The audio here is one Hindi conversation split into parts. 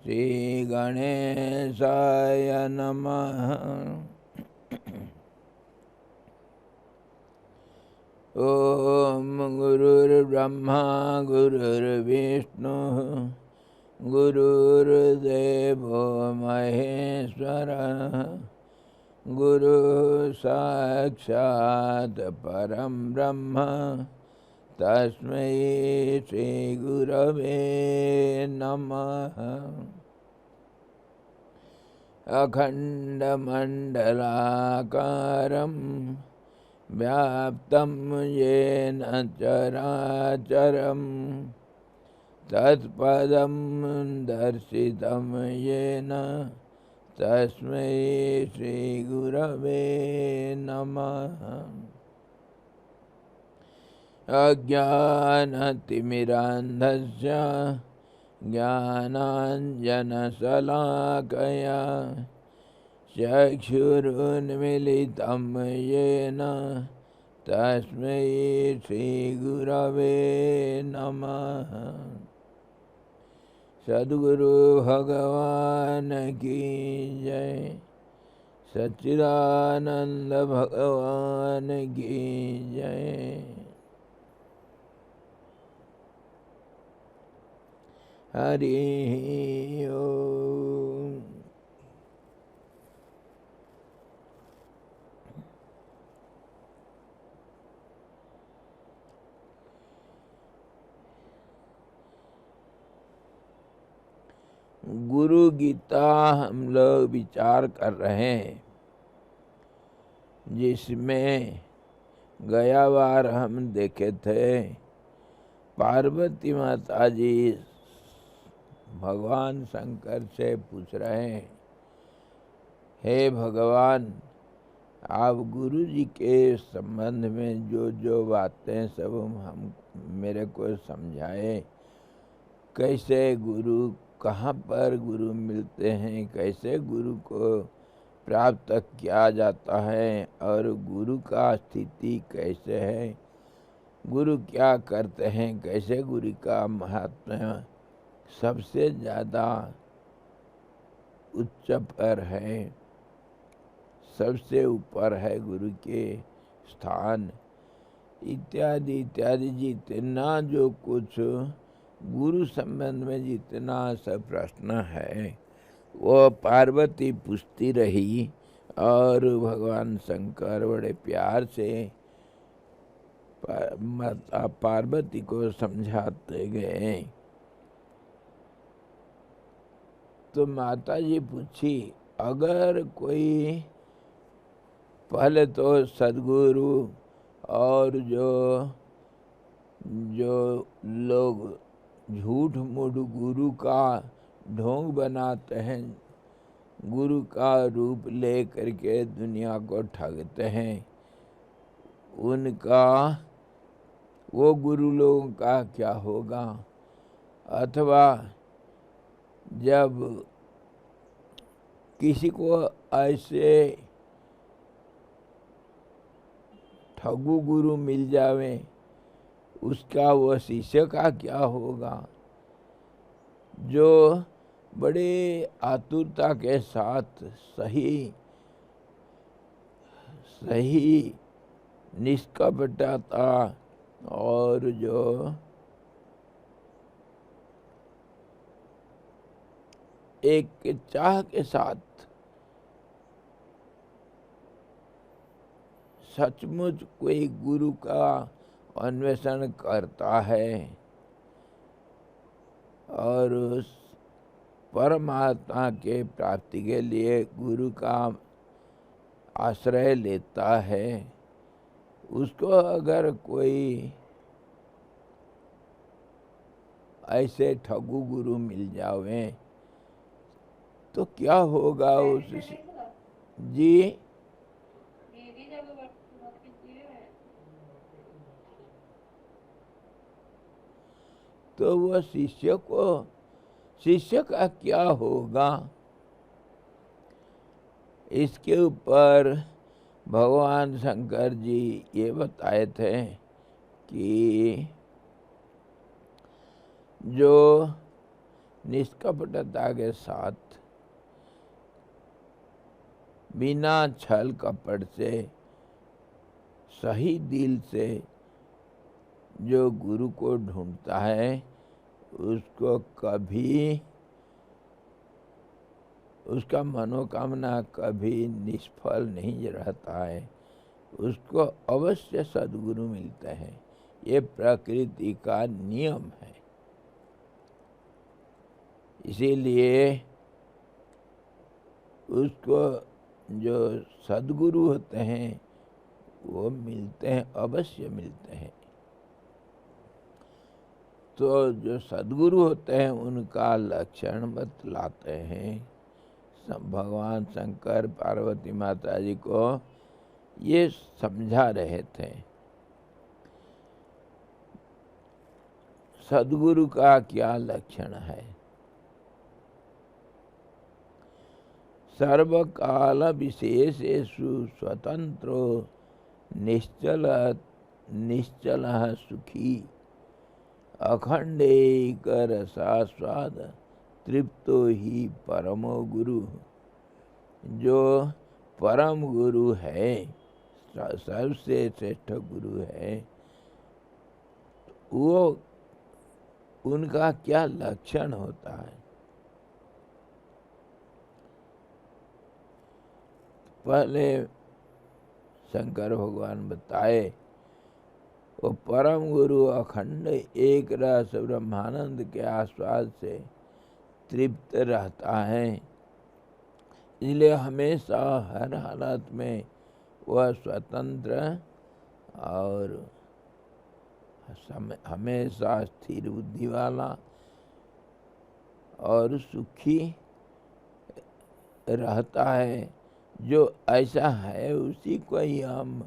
श्री गणेशाय नमः। ओम गुरुर्ब्रह्मा गुरुर्विष्णुः गुरुर्देवो महेश्वरः गुरु साक्षात् परं ब्रह्म तस्मै श्री गुरवे नमः। अखंडमंडलाकारं व्याप्तं येन चराचरं तत्पदं दर्शितं येन तस्मै श्री गुरवे नमः। अज्ञानतिमिरान्धस्य ज्ञानाञ्जनशलाकया चक्षुरुन्मीलितं येन तस्मै श्रीगुरवे नमः। सद्गुरु भगवान की जय। सच्चिदानंद भगवान की जय। हरि ओम। गुरु गीता हम लोग विचार कर रहे हैं, जिसमें गया बार हम देखे थे पार्वती माता जी भगवान शंकर से पूछ रहे हैं, हे भगवान, आप गुरु जी के संबंध में जो जो बातें सब हम मेरे को समझाए, कैसे गुरु, कहाँ पर गुरु मिलते हैं, कैसे गुरु को प्राप्त किया जाता है और गुरु का स्थिति कैसे है, गुरु क्या करते हैं, कैसे गुरु का महात्म्य सबसे ज़्यादा उच्च पर है, सबसे ऊपर है गुरु के स्थान, इत्यादि इत्यादि। जितना जो कुछ गुरु संबंध में जितना सब प्रश्न है वो पार्वती पूछती रही और भगवान शंकर बड़े प्यार से माता पार्वती को समझाते गए। तो माता जी पूछी, अगर कोई पहले तो सद्गुरु और जो लोग झूठ मूठ गुरु का ढोंग बनाते हैं, गुरु का रूप ले करके दुनिया को ठगते हैं, उनका, वो गुरु लोगों का क्या होगा? अथवा जब किसी को ऐसे ठगू गुरु मिल जावे, उसका वो शिष्य का क्या होगा? जो बड़े आतुरता के साथ सही निष्कपटता और जो एक चाह के साथ सचमुच कोई गुरु का अन्वेषण करता है और उस परमात्मा के प्राप्ति के लिए गुरु का आश्रय लेता है, उसको अगर कोई ऐसे ठगू गुरु मिल जावे तो क्या होगा उस जी? तो वो शिष्य का क्या होगा? इसके ऊपर भगवान शंकर जी ये बताए थे कि जो निष्कपटता के साथ, बिना छल कपट से, सही दिल से जो गुरु को ढूंढता है उसको कभी, उसका मनोकामना कभी निष्फल नहीं रहता है, उसको अवश्य सद्गुरु मिलते हैं। ये प्रकृति का नियम है। इसीलिए उसको जो सद्गुरु होते हैं वो मिलते हैं, अवश्य मिलते हैं। तो जो सद्गुरु होते हैं उनका लक्षण बतलाते हैं। भगवान शंकर पार्वती माता जी को ये समझा रहे थे। सद्गुरु का क्या लक्षण है? सर्वकाल विशेषेषु स्वतंत्रो निश्चल सुखी अखंडेक रसास्वाद तृप्तो ही परमो गुरु। जो परम गुरु है, सबसे श्रेष्ठ गुरु है, वो उनका क्या लक्षण होता है? पहले शंकर भगवान बताए, वो परम गुरु अखंड एक रस ब्रह्मानंद के आस्वाद से तृप्त रहता है। इसलिए हमेशा हर हालत में वह स्वतंत्र और हमेशा स्थिर बुद्धि वाला और सुखी रहता है। जो ऐसा है उसी को ही हम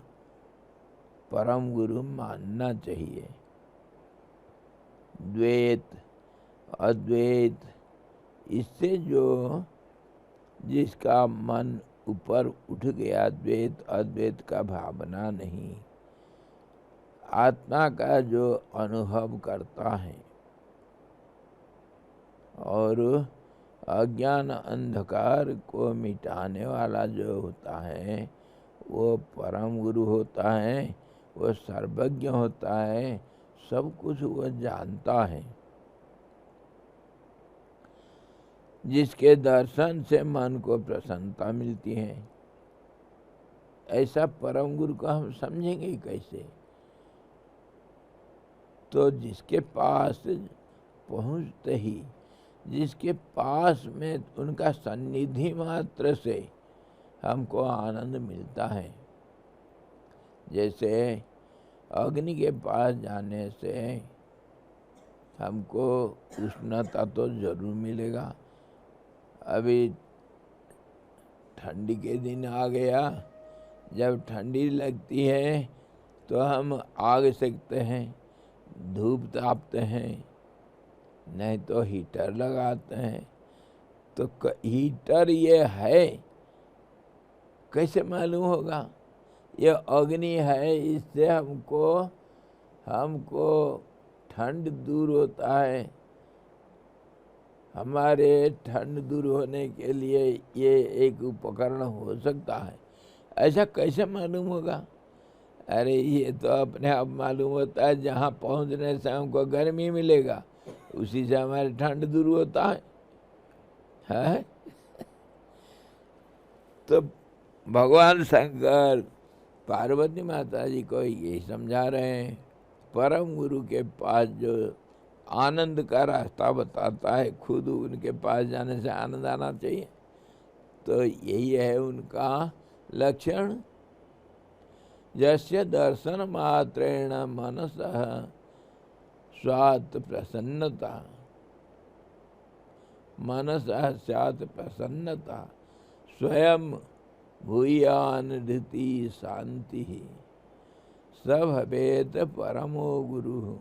परम गुरु मानना चाहिए। द्वैत अद्वैत, इससे जो जिसका मन ऊपर उठ गया, द्वैत अद्वैत का भावना नहीं, आत्मा का जो अनुभव करता है और अज्ञान अंधकार को मिटाने वाला जो होता है वो परम गुरु होता है। वो सर्वज्ञ होता है, सब कुछ वो जानता है। जिसके दर्शन से मन को प्रसन्नता मिलती है, ऐसा परम गुरु को हम समझेंगे कैसे? तो जिसके पास पहुँचते ही, जिसके पास में उनका सन्निधि मात्र से हमको आनंद मिलता है। जैसे अग्नि के पास जाने से हमको उष्णता तो जरूर मिलेगा। अभी ठंडी के दिन आ गया, जब ठंडी लगती है तो हम आग सेकते हैं, धूप तापते हैं, नहीं तो हीटर लगाते हैं। तो हीटर ये है, कैसे मालूम होगा? ये अग्नि है, इससे हमको ठंड दूर होता है। हमारे ठंड दूर होने के लिए ये एक उपकरण हो सकता है। ऐसा कैसे मालूम होगा? अरे ये तो अपने आप मालूम होता है। जहाँ पहुँचने से हमको गर्मी मिलेगा, उसी से हमारी ठंड दूर होता है? तो भगवान शंकर पार्वती माता जी को यही समझा रहे हैं। परम गुरु के पास जो आनंद का रास्ता बताता है, खुद उनके पास जाने से आनंद आना चाहिए। तो यही है उनका लक्षण। यस्य दर्शन मात्रेण मनसः स्वात् प्रसन्नता, मनसः स्यात् प्रसन्नता, स्वयं भूयान धृति शांति, स भवेत् परमो गुरु।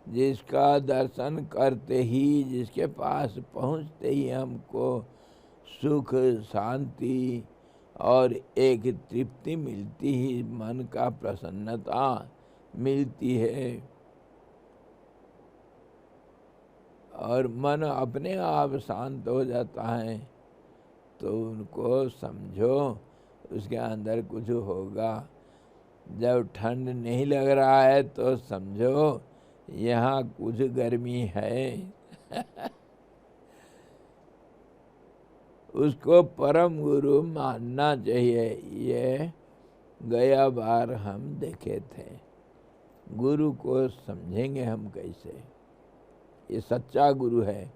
जिसका दर्शन करते ही, जिसके पास पहुँचते ही हमको सुख, शांति और एक तृप्ति मिलती ही, मन का प्रसन्नता मिलती है, और मन अपने आप शांत हो जाता है तो उनको समझो उसके अंदर कुछ होगा। जब ठंड नहीं लग रहा है तो समझो यहाँ कुछ गर्मी है। उसको परम गुरु मानना चाहिए। ये गया बार हम देखे थे। गुरु को समझेंगे हम कैसे? ये सच्चा गुरु है,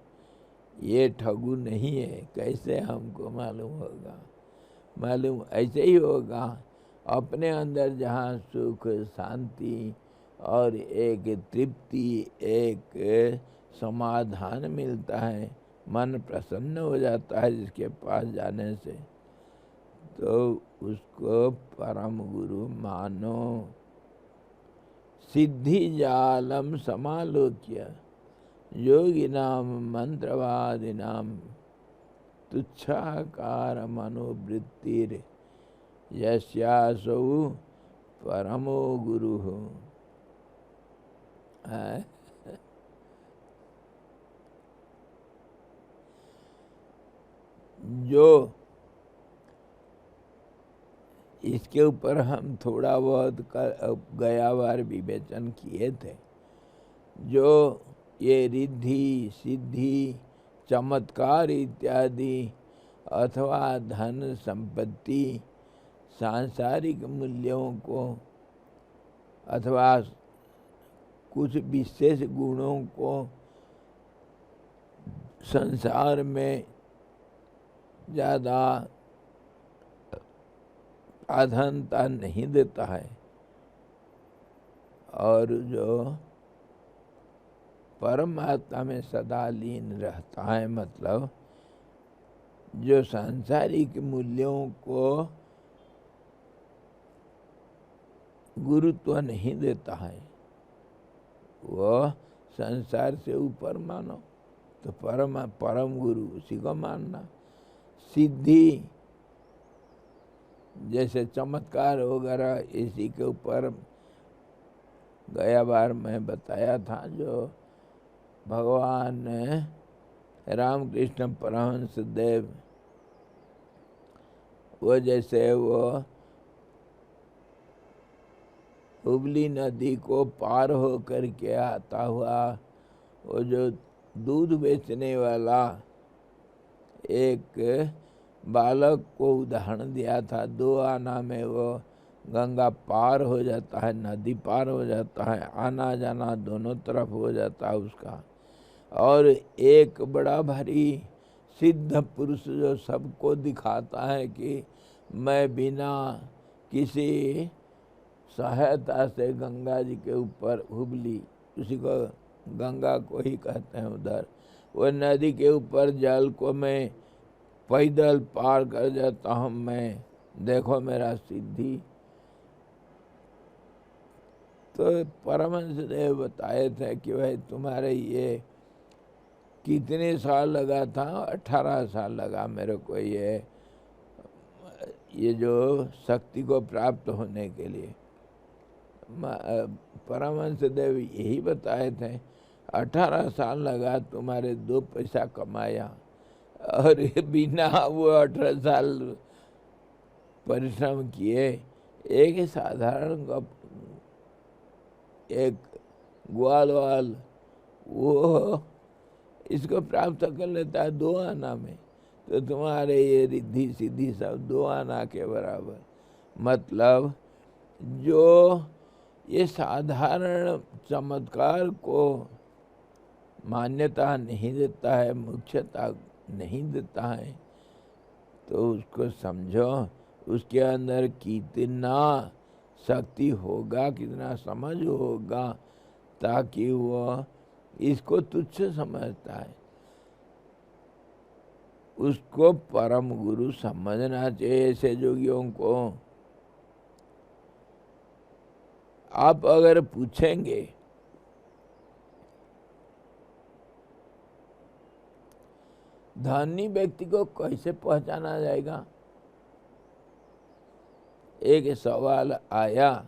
ये ठगु नहीं है। कैसे हमको मालूम होगा? मालूम ऐसे ही होगा अपने अंदर जहाँ सुख शांति और एक तृप्ति, एक समाधान मिलता है, मन प्रसन्न हो जाता है जिसके पास जाने से, तो उसको परम गुरु मानो। सिद्धि जालम समालोक्य योगिनाम मंत्रवादिनाम तुच्छाकार मनोवृत्तिर यस्यासौ परमो गुरु। जो इसके ऊपर हम थोड़ा बहुत गया बार विवेचन किए थे। जो ये रिद्धि सिद्धि चमत्कार इत्यादि अथवा धन संपत्ति सांसारिक मूल्यों को अथवा कुछ विशेष गुणों को संसार में ज़्यादा प्राधान्यता नहीं देता है, और जो परमात्मा में सदा लीन रहता है, मतलब जो सांसारिक मूल्यों को गुरुत्व नहीं देता है, वो संसार से ऊपर मानो। तो परम गुरु उसी को मानना। सिद्धि जैसे चमत्कार वगैरह इसी के ऊपर गया बार मैं बताया था। जो भगवान रामकृष्ण परमहंस देव, वो जैसे वो हुबली नदी को पार हो कर के आता हुआ, वो जो दूध बेचने वाला एक बालक को उदाहरण दिया था, 2 आना में वो गंगा पार हो जाता है, नदी पार हो जाता है, आना जाना दोनों तरफ हो जाता है उसका। और एक बड़ा भारी सिद्ध पुरुष जो सबको दिखाता है कि मैं बिना किसी सहायता से गंगा जी के ऊपर, हुबली उसी को गंगा को ही कहते हैं उधर, वो नदी के ऊपर जल को मैं पैदल पार कर जाता हूँ, मैं देखो मेरा सिद्धि। तो परमहंस देव बताए थे कि भाई तुम्हारे ये कितने साल लगा था? 18 साल लगा मेरे को ये जो शक्ति को प्राप्त होने के लिए। परमहंस देव यही बताए थे, 18 साल लगा तुम्हारे 2 पैसा कमाया, और बिना वो 18 साल परिश्रम किए एक साधारण एक ग्वाल वाल वो इसको प्राप्त कर लेता है 2 आना में। तो तुम्हारे ये रिद्धि सिद्धि सब 2 आना के बराबर। मतलब जो ये साधारण चमत्कार को मान्यता नहीं देता है, मुख्यता नहीं देता है, तो उसको समझो उसके अंदर कितना शक्ति होगा, कितना समझ होगा, ताकि वो इसको तुच्छ समझता है। उसको परम गुरु समझना चाहिए। ऐसे जोगियों को आप अगर पूछेंगे धनी व्यक्ति को कैसे पहचाना जाएगा? एक सवाल आया,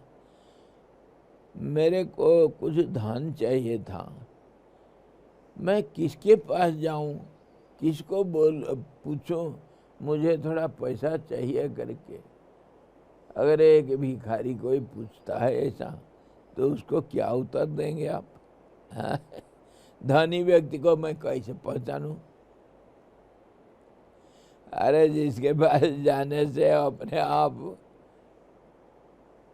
मेरे को कुछ धन चाहिए था, मैं किसके पास जाऊं, किसको पूछूं, मुझे थोड़ा पैसा चाहिए करके। अगर एक भिखारी कोई पूछता है ऐसा, तो उसको क्या उत्तर देंगे आप? हाँ? धनी व्यक्ति को मैं कैसे पहचानूं? अरे जिसके पास जाने से अपने आप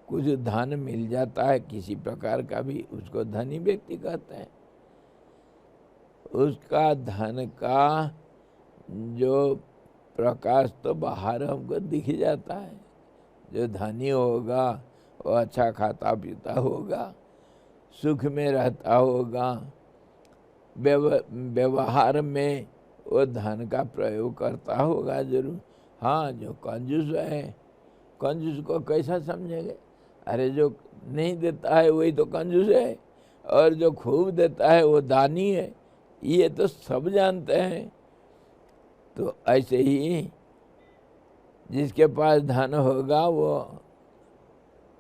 कुछ धन मिल जाता है किसी प्रकार का भी, उसको धनी व्यक्ति कहते हैं। उसका धन का जो प्रकाश तो बाहर हमको दिख जाता है। जो धनी होगा वो अच्छा खाता पीता होगा, सुख में रहता होगा, व्यवहार में वो धन का प्रयोग करता होगा जरूर। हाँ, जो कंजूस है, कंजूस को कैसा समझेंगे? अरे जो नहीं देता है वही तो कंजूस है, और जो खूब देता है वो दानी है, ये तो सब जानते हैं। तो ऐसे ही जिसके पास धन होगा वो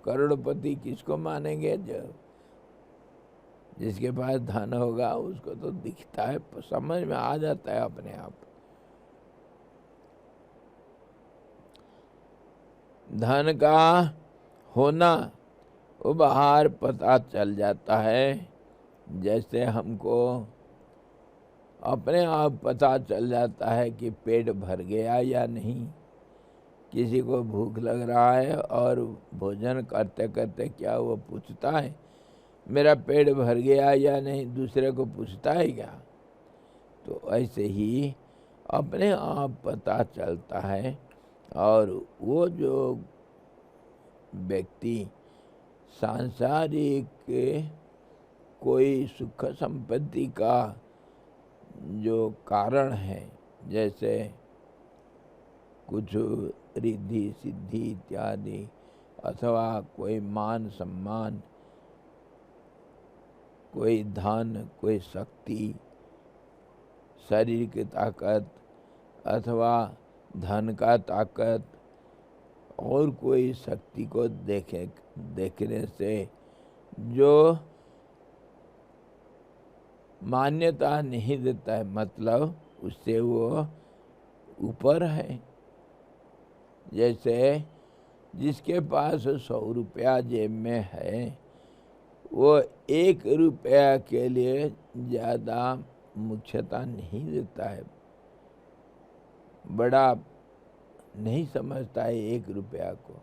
करोड़पति किसको मानेंगे? जो जिसके पास धन होगा उसको तो दिखता है, समझ में आ जाता है अपने आप। धन का होना वो बाहर पता चल जाता है। जैसे हमको अपने आप पता चल जाता है कि पेट भर गया या नहीं। किसी को भूख लग रहा है और भोजन करते करते क्या वो पूछता है मेरा पेट भर गया या नहीं? दूसरे को पूछता है क्या? तो ऐसे ही अपने आप पता चलता है। और वो जो व्यक्ति सांसारिक कोई सुख संपत्ति का जो कारण है, जैसे कुछ रिद्धि सिद्धि इत्यादि, अथवा कोई मान सम्मान, कोई धन, कोई शक्ति, शरीर की ताकत, अथवा धन का ताकत, और कोई शक्ति को देखने से जो मान्यता नहीं देता है, मतलब उससे वो ऊपर है। जैसे जिसके पास 100 रुपया जेब में है, वो 1 रुपया के लिए ज़्यादा मुख्यता नहीं देता है, बड़ा नहीं समझता है 1 रुपया को।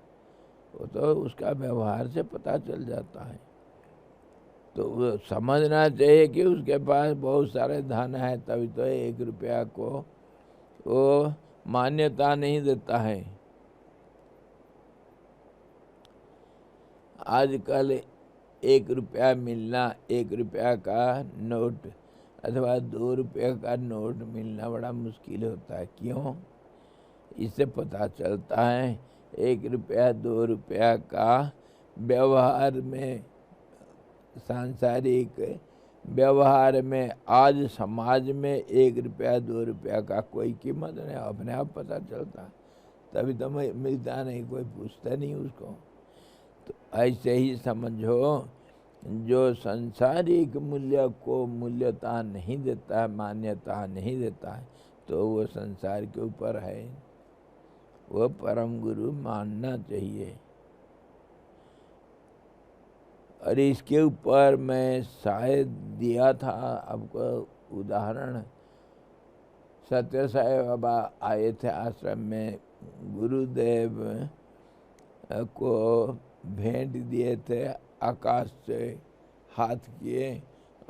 वो तो उसका व्यवहार से पता चल जाता है। तो वो समझना चाहिए कि उसके पास बहुत सारे धन है, तभी तो 1 रुपया को वो मान्यता नहीं देता है। आजकल 1 रुपया मिलना, 1 रुपया का नोट अथवा 2 रुपये का नोट मिलना बड़ा मुश्किल होता है। क्यों? इससे पता चलता है 1 रुपया 2 रुपया का व्यवहार में, सांसारिक व्यवहार में, आज समाज में 1 रुपया 2 रुपया का कोई कीमत नहीं, अपने आप पता चलता है। तभी तो मिलता नहीं, कोई पूछता नहीं उसको। तो ऐसे ही समझो, जो संसारिक मूल्य को मूल्यता नहीं देता है, मान्यता नहीं देता है, तो वो संसार के ऊपर है, वो परम गुरु मानना चाहिए। और इसके ऊपर मैं शायद दिया था आपको उदाहरण। सत्य साई बाबा आए थे आश्रम में, गुरुदेव को भेंट दिए थे, आकाश से हाथ किए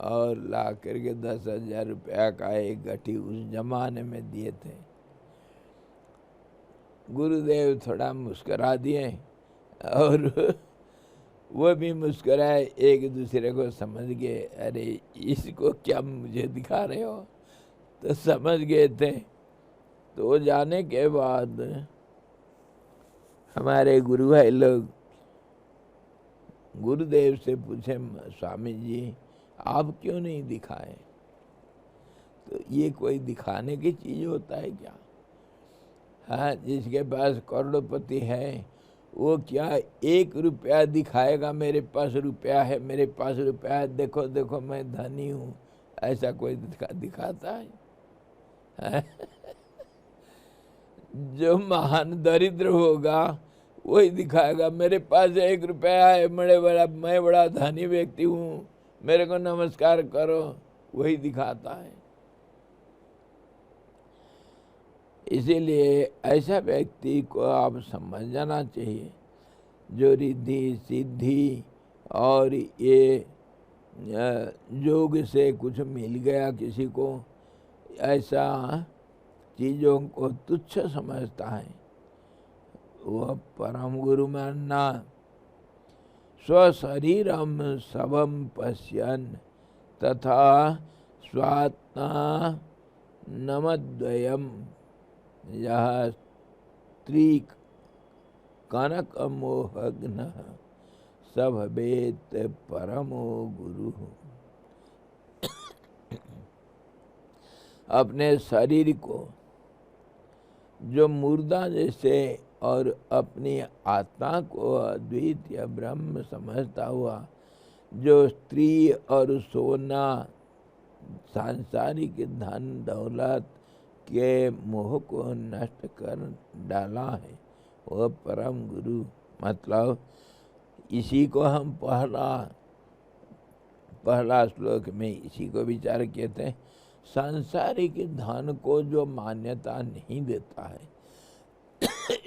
और ला करके 10,000 रुपया का एक गठी उस जमाने में दिए थे। गुरुदेव थोड़ा मुस्करा दिए और वो भी मुस्कराए, एक दूसरे को समझ गए, अरे इसको क्या मुझे दिखा रहे हो, तो समझ गए थे। तो जाने के बाद हमारे गुरु भाई लोग गुरुदेव से पूछे, स्वामी जी आप क्यों नहीं दिखाए? तो ये कोई दिखाने की चीज़ होता है क्या? हाँ, जिसके पास करोड़पति है वो क्या 1 रुपया दिखाएगा, मेरे पास रुपया है, मेरे पास रुपया है, देखो देखो मैं धनी हूँ, ऐसा कोई दिखाता है? जो महान दरिद्र होगा वही दिखाएगा, मेरे पास 1 रुपया है, मैं बड़ा धनी व्यक्ति हूँ, मेरे को नमस्कार करो, वही दिखाता है। इसीलिए ऐसा व्यक्ति को आप समझ जाना चाहिए जो रिद्धि सिद्धि और ये योग से कुछ मिल गया किसी को, ऐसा चीज़ों को तुच्छ समझता है, वह परम गुरु मानना। स्वशरीरम सबम पश्यन् तथा स्वात्मा नमद्वयम् यह स्त्री कनक मोहग्न सब वेद परमो गुरु। अपने शरीर को जो मुर्दा जैसे और अपनी आत्मा को अद्वितीय ब्रह्म समझता हुआ जो स्त्री और सोना सांसारिक धन दौलत के मोह को नष्ट कर डाला है, वह परम गुरु। मतलब इसी को हम पहला श्लोक में इसी को विचार किए थे। सांसारिक धन को जो मान्यता नहीं देता है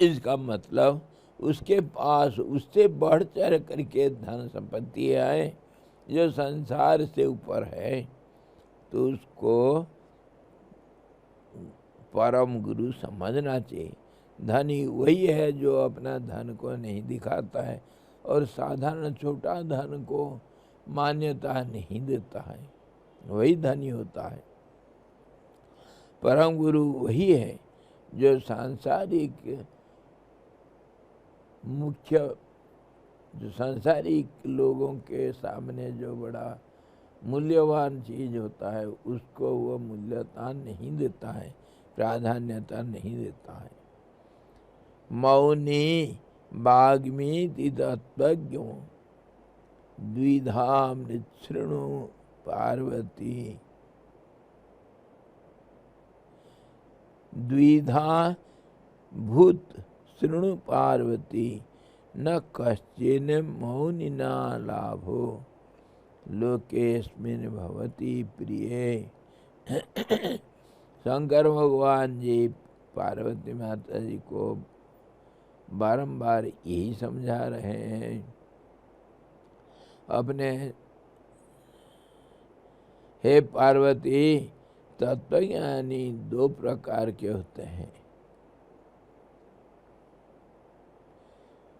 इसका मतलब उसके पास उससे बढ़ चढ़ करके धन संपत्ति है जो संसार से ऊपर है, तो उसको परम गुरु समझना चाहिए। धनी वही है जो अपना धन को नहीं दिखाता है और साधारण छोटा धन को मान्यता नहीं देता है, वही धनी होता है। परम गुरु वही है जो सांसारिक जो सांसारिक लोगों के सामने जो बड़ा मूल्यवान चीज होता है उसको वो मूल्यता नहीं देता है, प्राधान्यता नहीं देता है। मौनी वाग्मीति तत्वज्ञो द्विधा मृच्छृणु पार्वती। द्विधा भूत शृणु पार्वती न कश्चिन मौनिना लाभो लोकेस्मिन् भवति प्रिय। शंकर भगवान जी पार्वती माता जी को बारंबार यही समझा रहे हैं। अपने हे पार्वती, तत्वज्ञानी 2 प्रकार के होते हैं।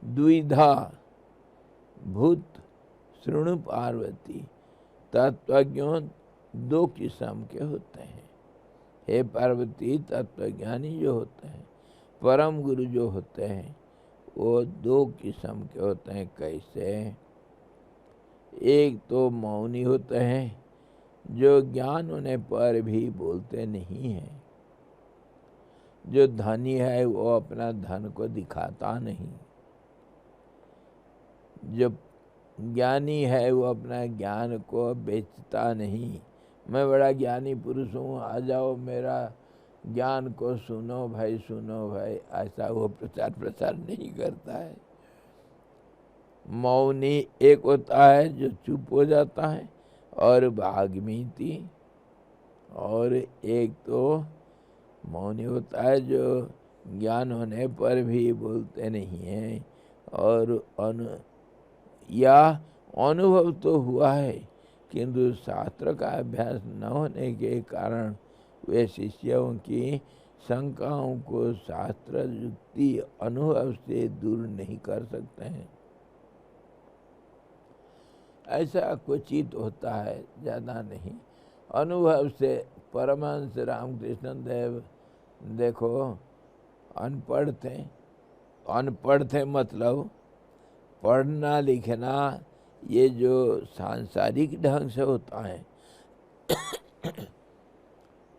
द्विधा भूत शृणु पार्वती, तत्वज्ञों 2 किस्म के होते हैं। हे पार्वती, तत्वज्ञानी जो होते हैं, परम गुरु जो होते हैं, वो 2 किस्म के होते हैं। कैसे? एक तो मौनी होते हैं जो ज्ञान होने पर भी बोलते नहीं हैं। जो धनी है वो अपना धन को दिखाता नहीं। जो ज्ञानी है वो अपना ज्ञान को बेचता नहीं। मैं बड़ा ज्ञानी पुरुष हूँ, आ जाओ मेरा ज्ञान को सुनो भाई, सुनो भाई, ऐसा वो प्रचार नहीं करता है। मौनी एक होता है जो चुप हो जाता है और वाग्मीति, और एक तो मौनी होता है जो ज्ञान होने पर भी बोलते नहीं हैं और अनुभव तो हुआ है किंतु शास्त्र का अभ्यास न होने के कारण वे शिष्यों की शंकाओं को शास्त्र युक्ति अनुभव से दूर नहीं कर सकते हैं। ऐसा क्वचित होता है, ज़्यादा नहीं। अनुभव से परमहंस रामकृष्ण देव देखो अनपढ़ थे मतलब पढ़ना लिखना ये जो सांसारिक ढंग से होता है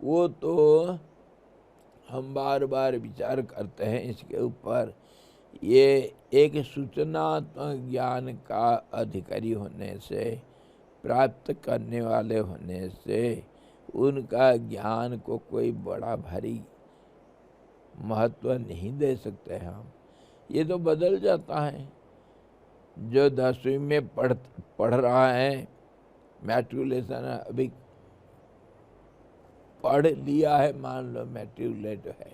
वो तो हम बार बार विचार करते हैं इसके ऊपर। ये एक सूचनात्मक ज्ञान का अधिकारी होने से प्राप्त करने वाले होने से उनका ज्ञान को कोई बड़ा भारी महत्व नहीं दे सकते हम। ये तो बदल जाता है। जो 10वीं में पढ़ रहा है, मैट्रिकुलेशन अभी पढ़ लिया है, मान लो मैट्रिकुलेट है,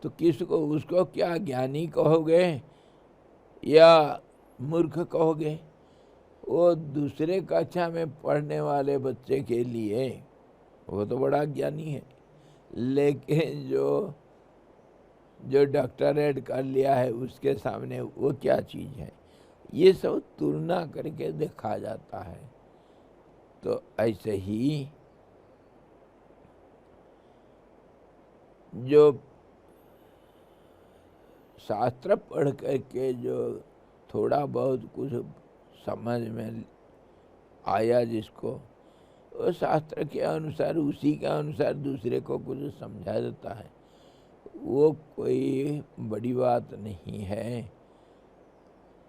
तो किसको, उसको क्या ज्ञानी कहोगे या मूर्ख कहोगे? वो दूसरे कक्षा में पढ़ने वाले बच्चे के लिए वो तो बड़ा ज्ञानी है, लेकिन जो डॉक्टरेट कर लिया है उसके सामने वो क्या चीज़ है? ये सब तुलना करके देखा जाता है। तो ऐसे ही जो शास्त्र पढ़ करके जो थोड़ा बहुत कुछ समझ में आया जिसको, वो शास्त्र के अनुसार, उसी के अनुसार दूसरे को कुछ समझा देता है, वो कोई बड़ी बात नहीं है।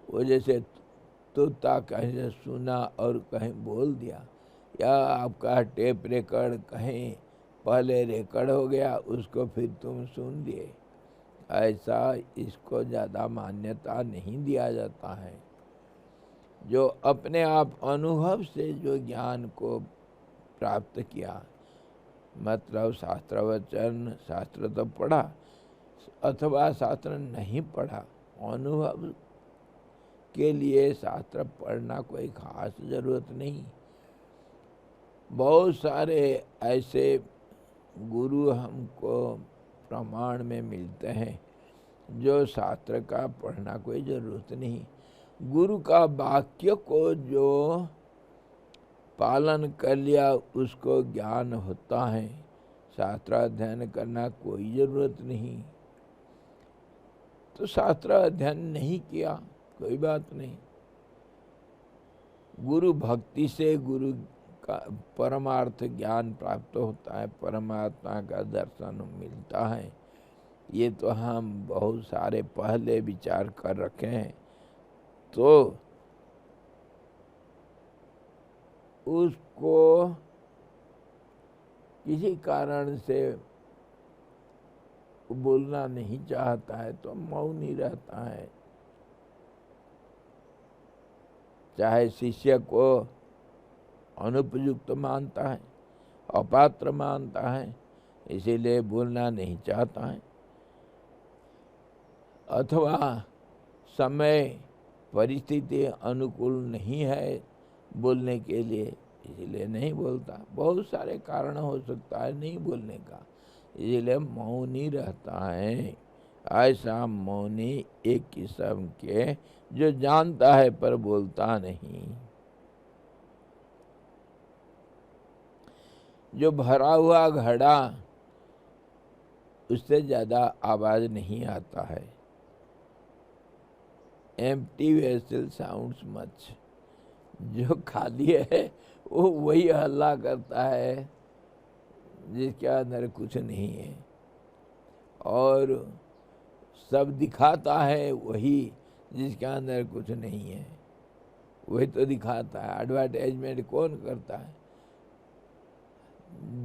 वो जैसे तोता कहीं से सुना और कहीं बोल दिया, या आपका टेप रिकॉर्ड कहीं पहले रिकॉर्ड हो गया, उसको फिर तुम सुन लिए, ऐसा इसको ज़्यादा मान्यता नहीं दिया जाता है। जो अपने आप अनुभव से जो ज्ञान को प्राप्त किया, मतलब शास्त्र वचन, शास्त्र तो पढ़ा अथवा शास्त्र नहीं पढ़ा, अनुभव के लिए शास्त्र पढ़ना कोई खास जरूरत नहीं। बहुत सारे ऐसे गुरु हमको प्रमाण में मिलते हैं जो शास्त्र का पढ़ना कोई जरूरत नहीं। गुरु का वाक्य को जो पालन कर लिया उसको ज्ञान होता है, शास्त्र अध्ययन करना कोई जरूरत नहीं। तो शास्त्र अध्ययन नहीं किया कोई बात नहीं, गुरु भक्ति से गुरु का परमार्थ ज्ञान प्राप्त होता है, परमात्मा का दर्शन मिलता है। ये तो हम बहुत सारे पहले विचार कर रखे हैं। तो उसको किसी कारण से बोलना नहीं चाहता है तो मौन ही रहता है। चाहे शिष्य को अनुपयुक्त मानता है, अपात्र मानता है, इसीलिए बोलना नहीं चाहता है, अथवा समय परिस्थिति अनुकूल नहीं है बोलने के लिए, इसीलिए नहीं बोलता। बहुत सारे कारण हो सकता है नहीं बोलने का, इसीलिए मौनी रहता है। ऐसा मौनी एक किस्म के जो जानता है पर बोलता नहीं। जो भरा हुआ घड़ा, उससे ज़्यादा आवाज़ नहीं आता है। Empty vessel sounds much. जो खाली है वो वही हल्ला करता है जिसके अंदर कुछ नहीं है, और सब दिखाता है वही जिसके अंदर कुछ नहीं है, वही तो दिखाता है। एडवर्टाइजमेंट कौन करता है?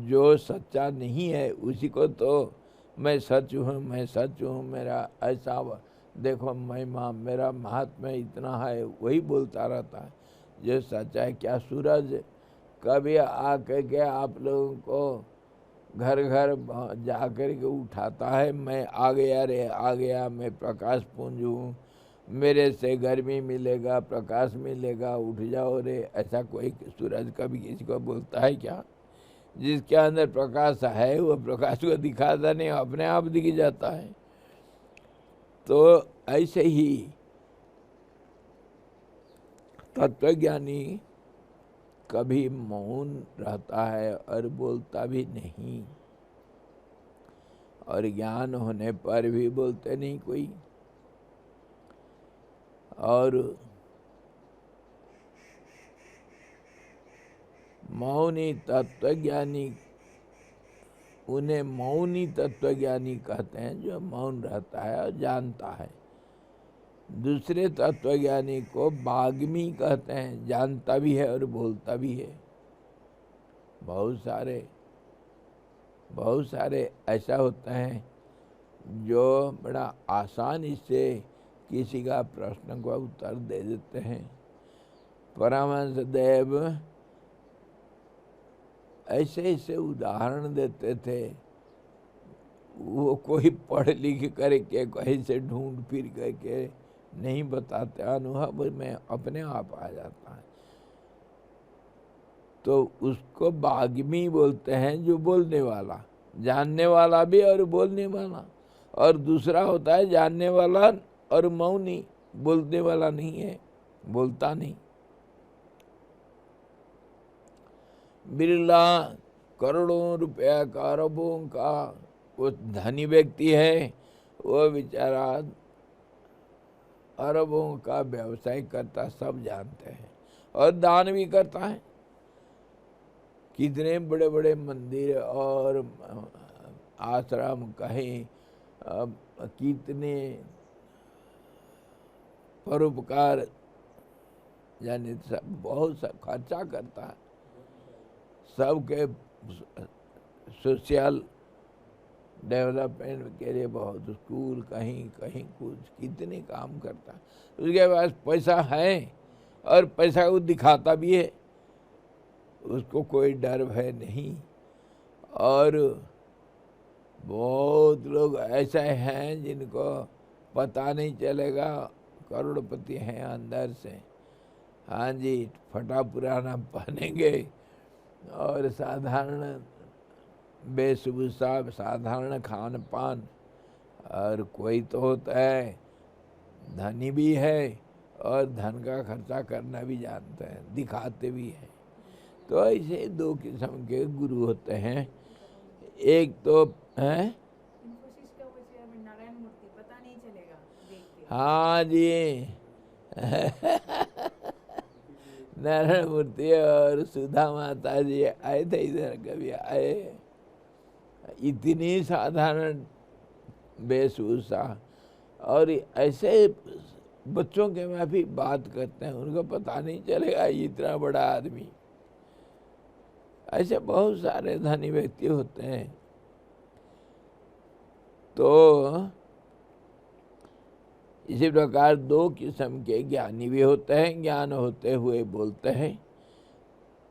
जो सच्चा नहीं है उसी को तो मैं सच हूँ, मैं सच हूँ, मेरा ऐसा देखो महिमा, मेरा महात्म्य इतना है, वही बोलता रहता है। जो सच्चा है, क्या सूरज कभी आकर के आप लोगों को घर घर जा कर के उठाता है, मैं आ गया रे, आ गया, मैं प्रकाश पुंज हूँ, मेरे से गर्मी मिलेगा, प्रकाश मिलेगा, उठ जाओ रे? ऐसा कोई सूरज कभी किसी को बोलता है क्या? जिसके अंदर प्रकाश है वो प्रकाश को दिखाता नहीं, अपने आप दिख जाता है। तो ऐसे ही तत्वज्ञानी कभी मौन रहता है और बोलता भी नहीं, और ज्ञान होने पर भी बोलते नहीं कोई। और मौनी तत्वज्ञानी, उन्हें मौनी तत्वज्ञानी कहते हैं, जो मौन रहता है और जानता है। दूसरे तत्वज्ञानी को वाग्मी कहते हैं, जानता भी है और बोलता भी है। बहुत सारे ऐसा होता है जो बड़ा आसानी से किसी का प्रश्न का उत्तर दे देते हैं। परमहंस देव ऐसे ऐसे उदाहरण देते थे, वो कोई पढ़ लिख करके कहीं से ढूंढ फिर करके नहीं बताते, अनुभव में अपने आप आ जाता है। तो उसको वाग्मी बोलते हैं, जो बोलने वाला, जानने वाला भी और बोलने वाला। और दूसरा होता है जानने वाला और मौनी, बोलने वाला नहीं है, बोलता नहीं। बिरला करोड़ों रुपया का, अरबों का वो धनी व्यक्ति है, वो बेचारा अरबों का व्यवसाय करता, सब जानते हैं, और दान भी करता है। कितने बड़े बड़े मंदिर और आश्रम कहीं, कितने परोपकार, यानी सब बहुत सा खर्चा करता है, सबके सोशल डेवलपमेंट के लिए बहुत स्कूल, कहीं कहीं कुछ, कितने काम करता है। उसके पास पैसा है और पैसा को दिखाता भी है, उसको कोई डर भय नहीं। और बहुत लोग ऐसे हैं जिनको पता नहीं चलेगा करोड़पति हैं अंदर से। हाँ जी, फटा पुराना पहनेंगे और साधारण वेशभूषा, साधारण खान पान, और कोई तो होता है धनी भी है और धन का खर्चा करना भी जानते हैं, दिखाते भी हैं। तो ऐसे दो किस्म के गुरु होते हैं। एक तो है पता नहीं चलेगा देखते। हाँ जी नारायण मूर्ति और सुधा माता जी आए थे इधर, कभी आए, इतनी साधारण वेशभूषा, और ऐसे बच्चों के में भी बात करते हैं, उनको पता नहीं चलेगा इतना बड़ा आदमी। ऐसे बहुत सारे धनी व्यक्ति होते हैं। तो इसी प्रकार दो किस्म के ज्ञानी भी होते हैं, ज्ञान होते हुए बोलते हैं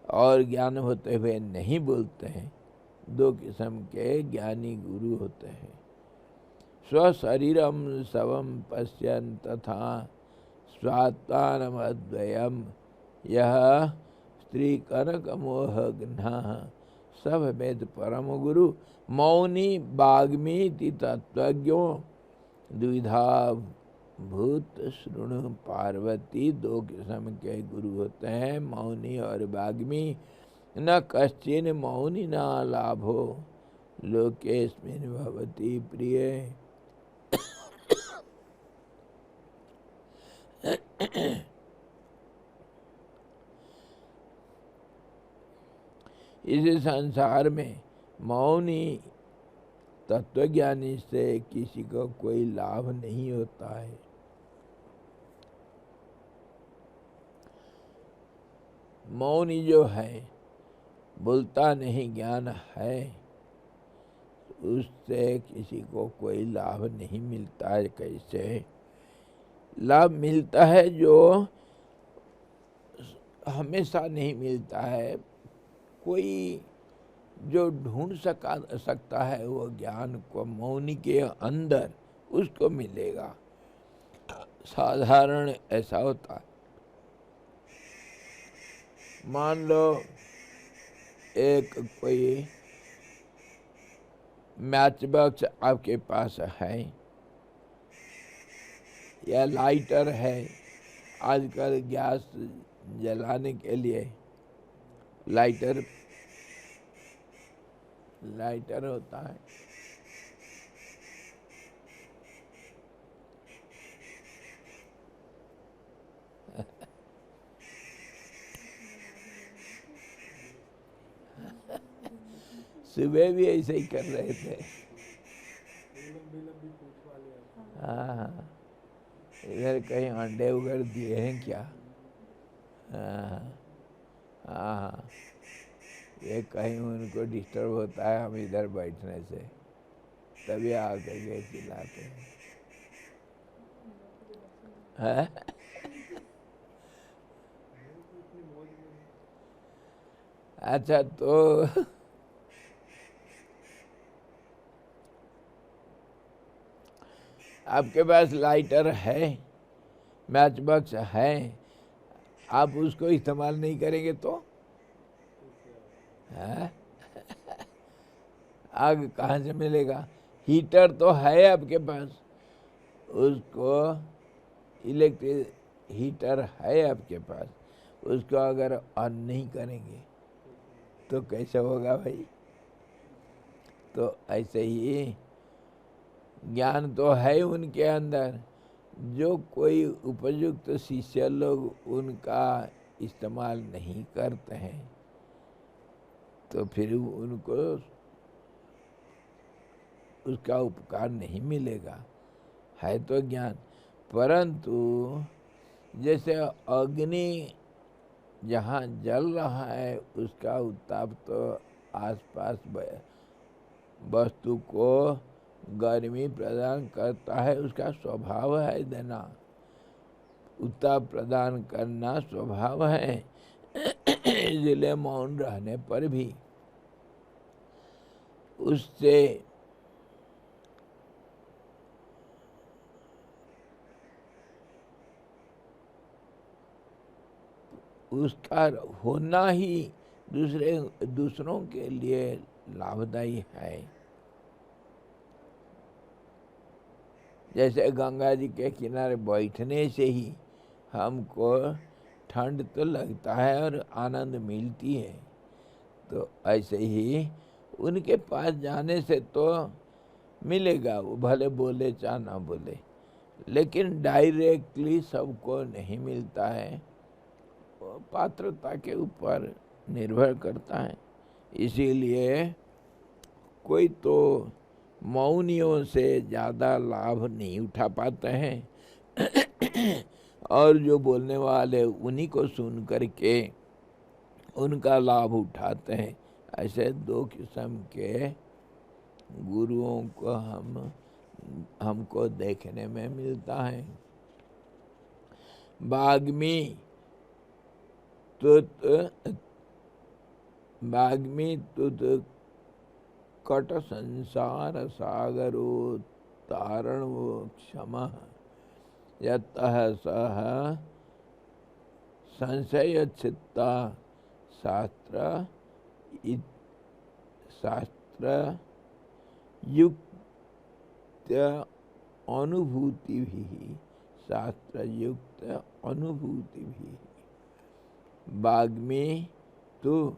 और ज्ञान होते हुए नहीं बोलते हैं। दो किस्म के ज्ञानी गुरु होते हैं। स्वशरीरम शवम पश्यन् तथा स्वात्मानमद्वयम् यह स्त्री कनक मोहघ्नः सब वेद परम गुरु मौनी वाग्मी तत्वज्ञो द्विधा भूत शृणु पार्वती। दो किस्म के गुरु होते हैं, मौनी और वाग्मी। न कश्चिन मौनी न लाभो लोकेस्मिन् भवति प्रिय। इस संसार में मौनी तत्वज्ञानी से किसी को कोई लाभ नहीं होता है। मौनी जो है, बोलता नहीं, ज्ञान है, उससे किसी को कोई लाभ नहीं मिलता है। कैसे लाभ मिलता है? जो हमेशा नहीं मिलता है, कोई जो ढूंढ सकता है वो ज्ञान को मौनी के अंदर, उसको मिलेगा। साधारण ऐसा होता है, मान लो एक कोई मैच बॉक्स आपके पास है या लाइटर है। आजकल गैस जलाने के लिए लाइटर होता है। सुबह भी ऐसे ही कर रहे थे। हाँ, इधर कहीं अंडे उगड़ दिए हैं क्या? हाँ हाँ, ये कहीं उनको डिस्टर्ब होता है हम इधर बैठने से, तभी आकर के चिल्लाते हैं। अच्छा, तो आपके पास लाइटर है, मैच बॉक्स है, आप उसको इस्तेमाल नहीं करेंगे तो है? आग कहाँ से मिलेगा? हीटर तो है आपके पास, उसको इलेक्ट्रिक हीटर है आपके पास, उसको अगर ऑन नहीं करेंगे तो कैसे होगा भाई? तो ऐसे ही ज्ञान तो है उनके अंदर, जो कोई उपयुक्त शिष्य लोग उनका इस्तेमाल नहीं करते हैं तो फिर उनको उसका उपकार नहीं मिलेगा। है तो ज्ञान, परंतु जैसे अग्नि जहाँ जल रहा है उसका उत्ताप तो आसपास वस्तु को गर्मी प्रदान करता है, उसका स्वभाव है देना, उत्ताप प्रदान करना स्वभाव है। इसलिए मौन रहने पर भी उससे उसका होना ही दूसरों के लिए लाभदायी है। जैसे गंगा जी के किनारे बैठने से ही हमको ठंड तो लगता है और आनंद मिलती है, तो ऐसे ही उनके पास जाने से तो मिलेगा, वो भले बोले चाहे ना बोले, लेकिन डायरेक्टली सबको नहीं मिलता है, वो पात्रता के ऊपर निर्भर करता है। इसीलिए कोई तो मौनियों से ज़्यादा लाभ नहीं उठा पाते हैं और जो बोलने वाले उन्हीं को सुन करके उनका लाभ उठाते हैं। ऐसे दो किस्म के गुरुओं को हमको देखने में मिलता है। वाग्मी तुत कट संसार सागरो तारण क्षमः यतः सह संशय चित्ता शास्त्र युक्त अनुभूति भी, शास्त्र युक्त अनुभूति भी। वाग्मी तो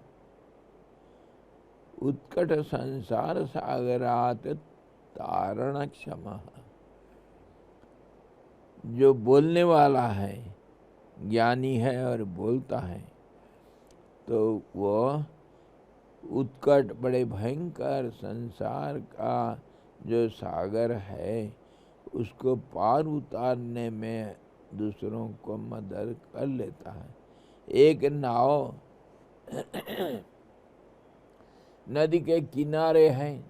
उत्कट संसार सागरात तारण क्षमा, जो बोलने वाला है, ज्ञानी है और बोलता है, तो वो उत्कट बड़े भयंकर संसार का जो सागर है उसको पार उतारने में दूसरों को मदद कर लेता है। एक नाव नदी के किनारे है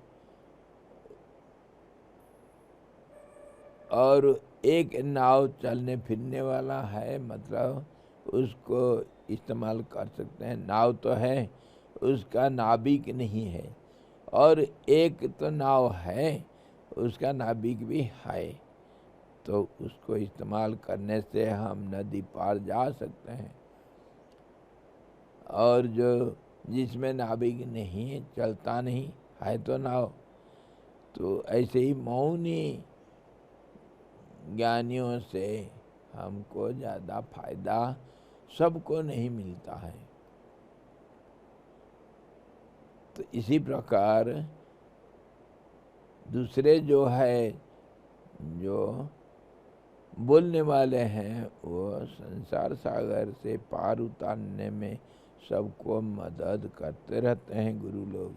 और एक नाव चलने फिरने वाला है, मतलब उसको इस्तेमाल कर सकते हैं। नाव तो है, उसका नाविक नहीं है, और एक तो नाव है उसका नाविक भी है, तो उसको इस्तेमाल करने से हम नदी पार जा सकते हैं। और जो जिसमें नाविक नहीं, चलता नहीं है तो नाव, तो ऐसे ही मौनी ज्ञानियों से हमको ज़्यादा फायदा सबको नहीं मिलता है। तो इसी प्रकार दूसरे जो है, जो बोलने वाले हैं, वो संसार सागर से पार उतारने में सबको मदद करते रहते हैं गुरु लोग।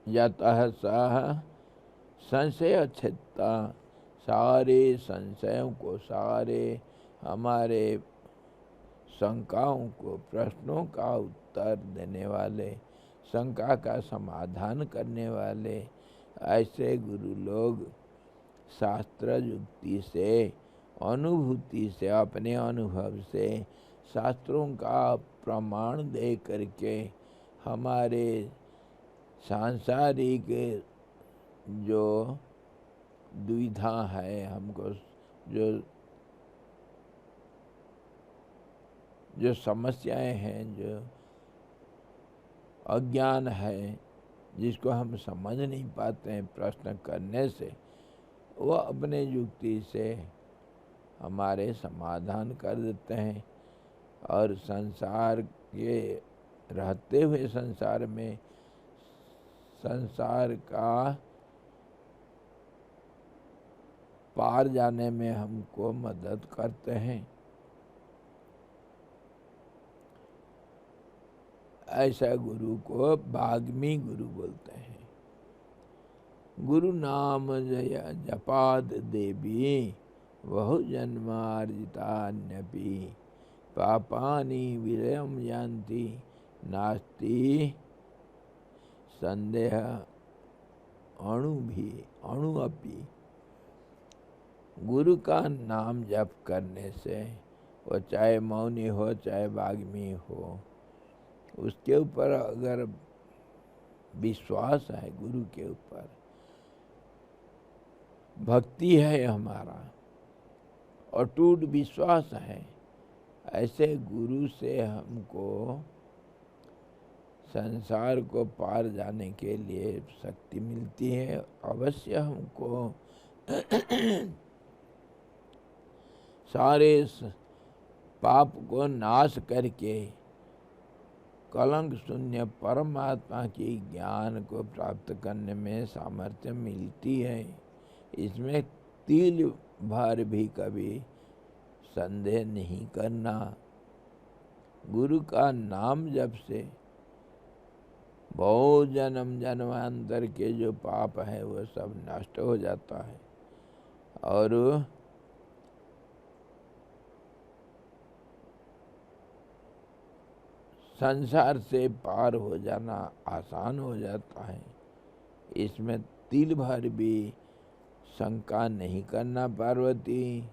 यतः सह संशय छित्ता सारे संशयों को, सारे हमारे शंकाओं को, प्रश्नों का उत्तर देने वाले, शंका का समाधान करने वाले ऐसे गुरु लोग शास्त्र युक्ति से, अनुभूति से, अपने अनुभव से शास्त्रों का प्रमाण दे करके हमारे सांसारिक जो दुविधा है, हमको जो समस्याएं हैं, जो अज्ञान है, जिसको हम समझ नहीं पाते हैं प्रश्न करने से, वो अपने युक्ति से हमारे समाधान कर देते हैं। और संसार के रहते हुए संसार में संसार का पार जाने में हमको मदद करते हैं। ऐसा गुरु को वाग्मी गुरु बोलते हैं। गुरु नाम जय जपाद देवी, बहु जन्मार्जितान्यपि पापानि विलयम यान्ति, नास्ति संदेह अणु अपि। गुरु का नाम जप करने से, वो चाहे मौनी हो चाहे वाग्मी हो, उसके ऊपर अगर विश्वास है, गुरु के ऊपर भक्ति है, हमारा अटूट विश्वास है, ऐसे गुरु से हमको संसार को पार जाने के लिए शक्ति मिलती है। अवश्य हमको सारे पाप को नाश करके कलंक शून्य परमात्मा की ज्ञान को प्राप्त करने में सामर्थ्य मिलती है। इसमें तिल भर भी कभी संदेह नहीं करना। गुरु का नाम जप से बहुत जन्म जन्मांतर के जो पाप है वो सब नष्ट हो जाता है और संसार से पार हो जाना आसान हो जाता है। इसमें तिल भर भी शंका नहीं करना। पार्वती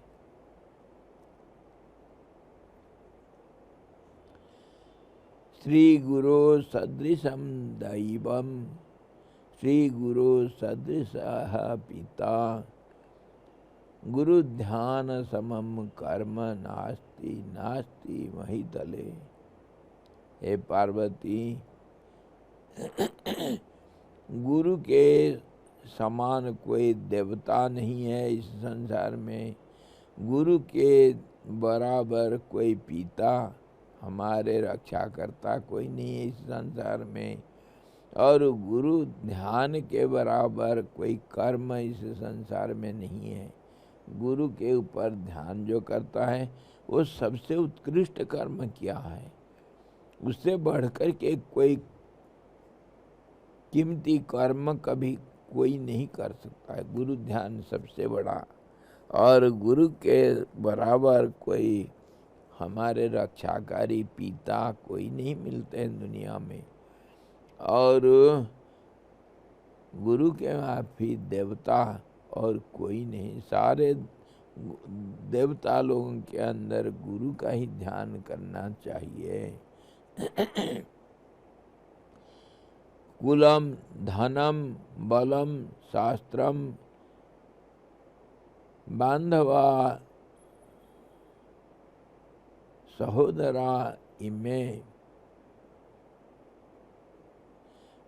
श्री गुरु सदृशम दैवम, श्री गुरु सदृशः पिता, गुरु ध्यान समम कर्म नास्ति नास्ति महितले। हे पार्वती, गुरु के समान कोई देवता नहीं है इस संसार में। गुरु के बराबर कोई पिता, हमारे रक्षा करता कोई नहीं है इस संसार में। और गुरु ध्यान के बराबर कोई कर्म इस संसार में नहीं है। गुरु के ऊपर ध्यान जो करता है वो सबसे उत्कृष्ट कर्म किया है। उससे बढ़कर के कोई कीमती कर्म कभी कोई नहीं कर सकता है। गुरु ध्यान सबसे बड़ा, और गुरु के बराबर कोई हमारे रक्षाकारी पिता कोई नहीं मिलते हैं दुनिया में। और गुरु के माफी देवता और कोई नहीं। सारे देवता लोगों के अंदर गुरु का ही ध्यान करना चाहिए। कुलम धनम बलम शास्त्रम बांधवा सहोदरा इमे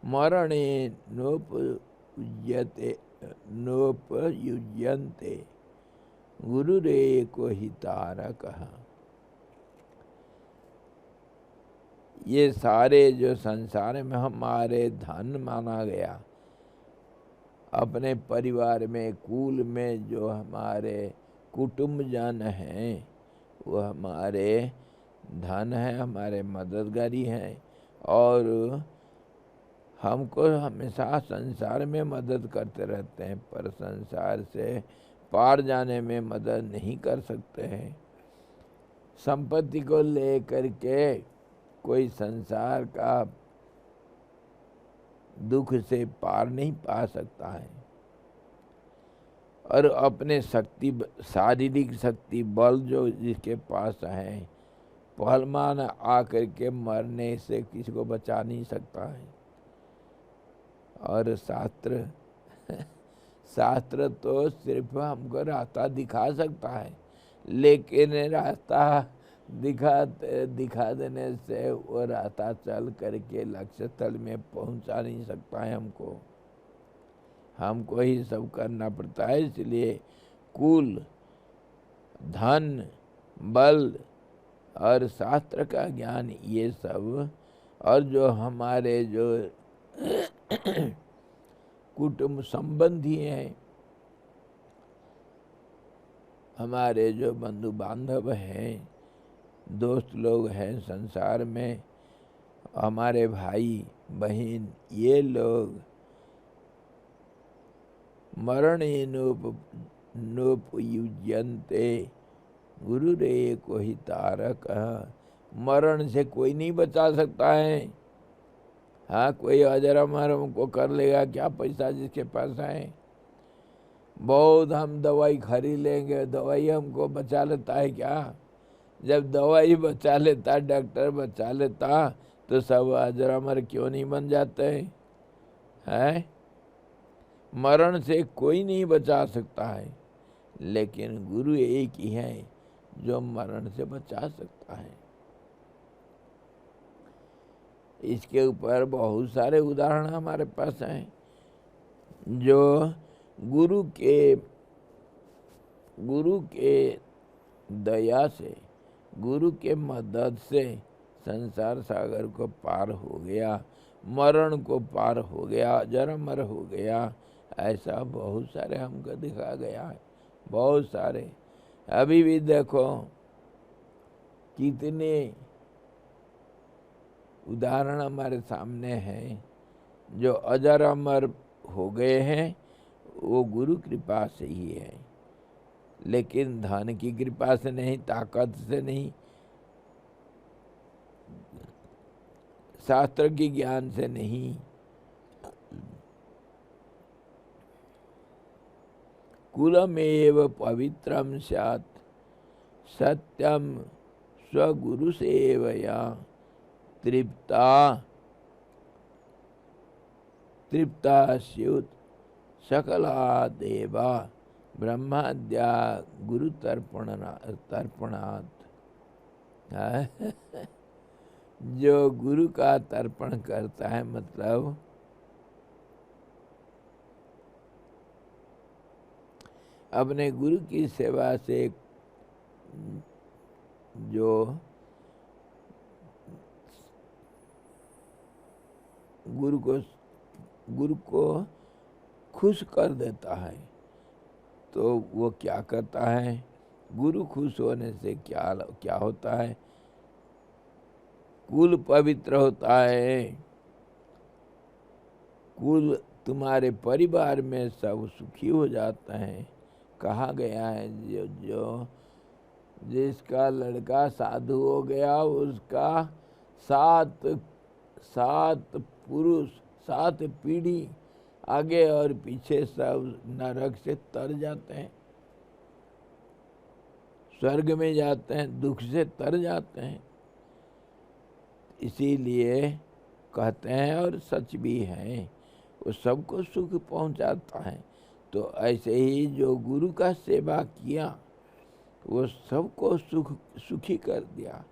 मरणे नोपयुज्यन्ते गुरुरेको हितारकः। ये सारे जो संसार में हमारे धन माना गया, अपने परिवार में कुल में जो हमारे कुटुंब जन हैं वो हमारे धन है, हमारे मददगारी हैं और हमको हमेशा संसार में मदद करते रहते हैं। पर संसार से पार जाने में मदद नहीं कर सकते हैं। संपत्ति को लेकर के कोई संसार का दुख से पार नहीं पा सकता है। और अपने शक्ति, शारीरिक शक्ति, बल जो जिसके पास है, पहलवान आकर के मरने से किसी को बचा नहीं सकता है। और शास्त्र तो सिर्फ हमको रास्ता दिखा सकता है, लेकिन रास्ता दिखा देने से वो रास्ता चल करके लक्ष्य स्थल में पहुंचा नहीं सकता है। हमको ही सब करना पड़ता है। इसलिए कुल, धन, बल और शास्त्र का ज्ञान, ये सब, और जो हमारे जो कुटुंब संबंधी हैं, हमारे जो बंधु बांधव हैं, दोस्त लोग हैं संसार में, हमारे भाई बहन, ये लोग मरणे नोपयुज्यन्ते गुरु रे को ही तारक। मरण से कोई नहीं बचा सकता है। हाँ, कोई अजर अमर हमको कर लेगा क्या, पैसा जिसके पास है। बहुत हम दवाई खरीद लेंगे, दवाई हमको बचा लेता है क्या? जब दवाई बचा लेता, डॉक्टर बचा लेता, तो सब अजर अमर क्यों नहीं बन जाते हैं? मरण से कोई नहीं बचा सकता है, लेकिन गुरु एक ही है जो मरण से बचा सकता है। इसके ऊपर बहुत सारे उदाहरण हमारे पास हैं, जो गुरु के दया से, गुरु के मदद से संसार सागर को पार हो गया, मरण को पार हो गया, जन्मर हो गया। ऐसा बहुत सारे हमको दिखा गया है, बहुत सारे। अभी भी देखो कितने उदाहरण हमारे सामने हैं जो अजर अमर हो गए हैं, वो गुरु कृपा से ही है, लेकिन धन की कृपा से नहीं, ताकत से नहीं, शास्त्र की ज्ञान से नहीं। कुलमेव पवित्रम स्यात् सत्यम स्वगुरु सेवया तृप्ता स्युत सकला देवा ब्रह्माद्या गुरु तर्पणात्। जो गुरु का तर्पण करता है, मतलब अपने गुरु की सेवा से जो गुरु को खुश कर देता है, तो वो क्या करता है? गुरु खुश होने से क्या होता है? कुल पवित्र होता है। कुल, तुम्हारे परिवार में सब सुखी हो जाते हैं। कहा गया है जिसका लड़का साधु हो गया, उसका 7 पुरुष, 7 पीढ़ी आगे और पीछे सब नरक से तर जाते हैं, स्वर्ग में जाते हैं, दुख से तर जाते हैं। इसीलिए कहते हैं, और सच भी है, वो सबको सुख पहुंचाता है। तो ऐसे ही जो गुरु का सेवा किया, वो सबको सुखी कर दिया,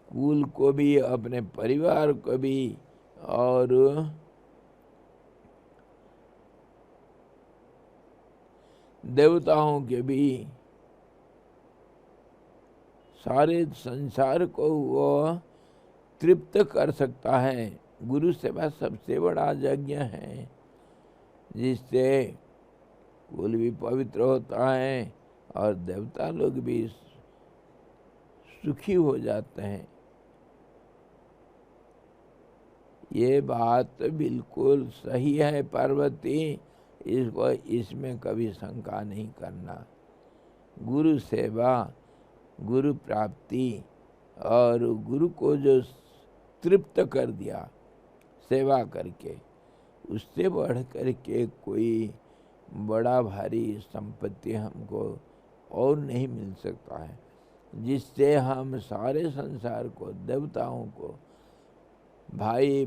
कुल को भी, अपने परिवार को भी, और देवताओं के भी, सारे संसार को वो तृप्त कर सकता है। गुरु सेवा सबसे बड़ा यज्ञ है, जिससे कुल भी पवित्र होता है और देवता लोग भी सुखी हो जाते हैं। ये बात बिल्कुल सही है पार्वती, इसमें कभी शंका नहीं करना। गुरु सेवा, गुरु प्राप्ति और गुरु को जो तृप्त कर दिया सेवा करके, उससे बढ़ कर के कोई बड़ा भारी संपत्ति हमको और नहीं मिल सकता है, जिससे हम सारे संसार को, देवताओं को, भाई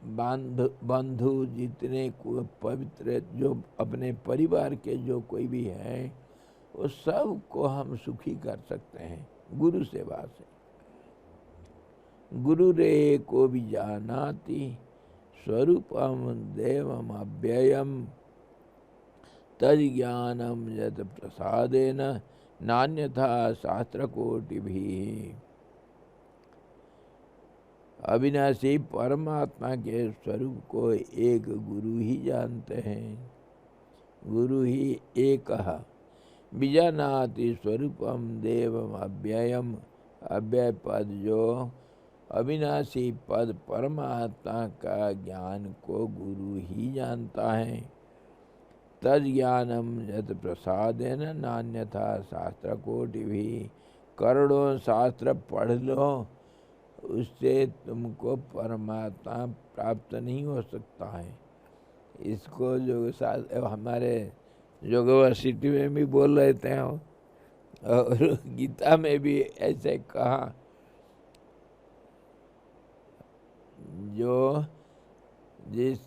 बंधु जितने को पवित्र जो अपने परिवार के जो कोई भी हैं, वो सब को हम सुखी कर सकते हैं गुरु सेवा से। गुरु रे को भी जानाति स्वरूपम देवम अव्ययम तद ज्ञानम यत प्रसादेन नान्यथा शास्त्रकोटि भी। अविनाशी परमात्मा के स्वरूप को एक गुरु ही जानते हैं। गुरु ही एक बीजानाति स्वरूपम देवम अव्ययम, अव्यय पद जो अविनाशी पद परमात्मा का ज्ञान को गुरु ही जानता है। तद ज्ञानम यत प्रसादेन नान्यथा शास्त्र कोटि भी। करोड़ों शास्त्र पढ़ लो, उससे तुमको परमात्मा प्राप्त नहीं हो सकता है। इसको जो हमारे यूनिवर्सिटी में भी बोल रहे थे और गीता में भी ऐसे कहा, जो जिस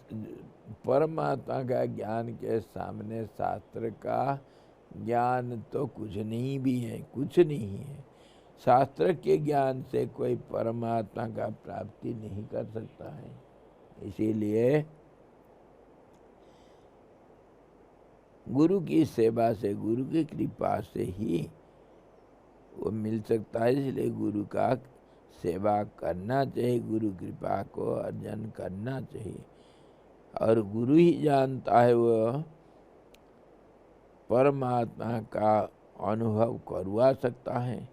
परमात्मा का ज्ञान के सामने शास्त्र का ज्ञान तो कुछ नहीं भी है, कुछ नहीं है। शास्त्र के ज्ञान से कोई परमात्मा का प्राप्ति नहीं कर सकता है। इसीलिए गुरु की सेवा से, गुरु की कृपा से ही वो मिल सकता है। इसलिए गुरु का सेवा करना चाहिए, गुरु कृपा को अर्जन करना चाहिए। और गुरु ही जानता है वो परमात्मा का अनुभव करवा सकता है।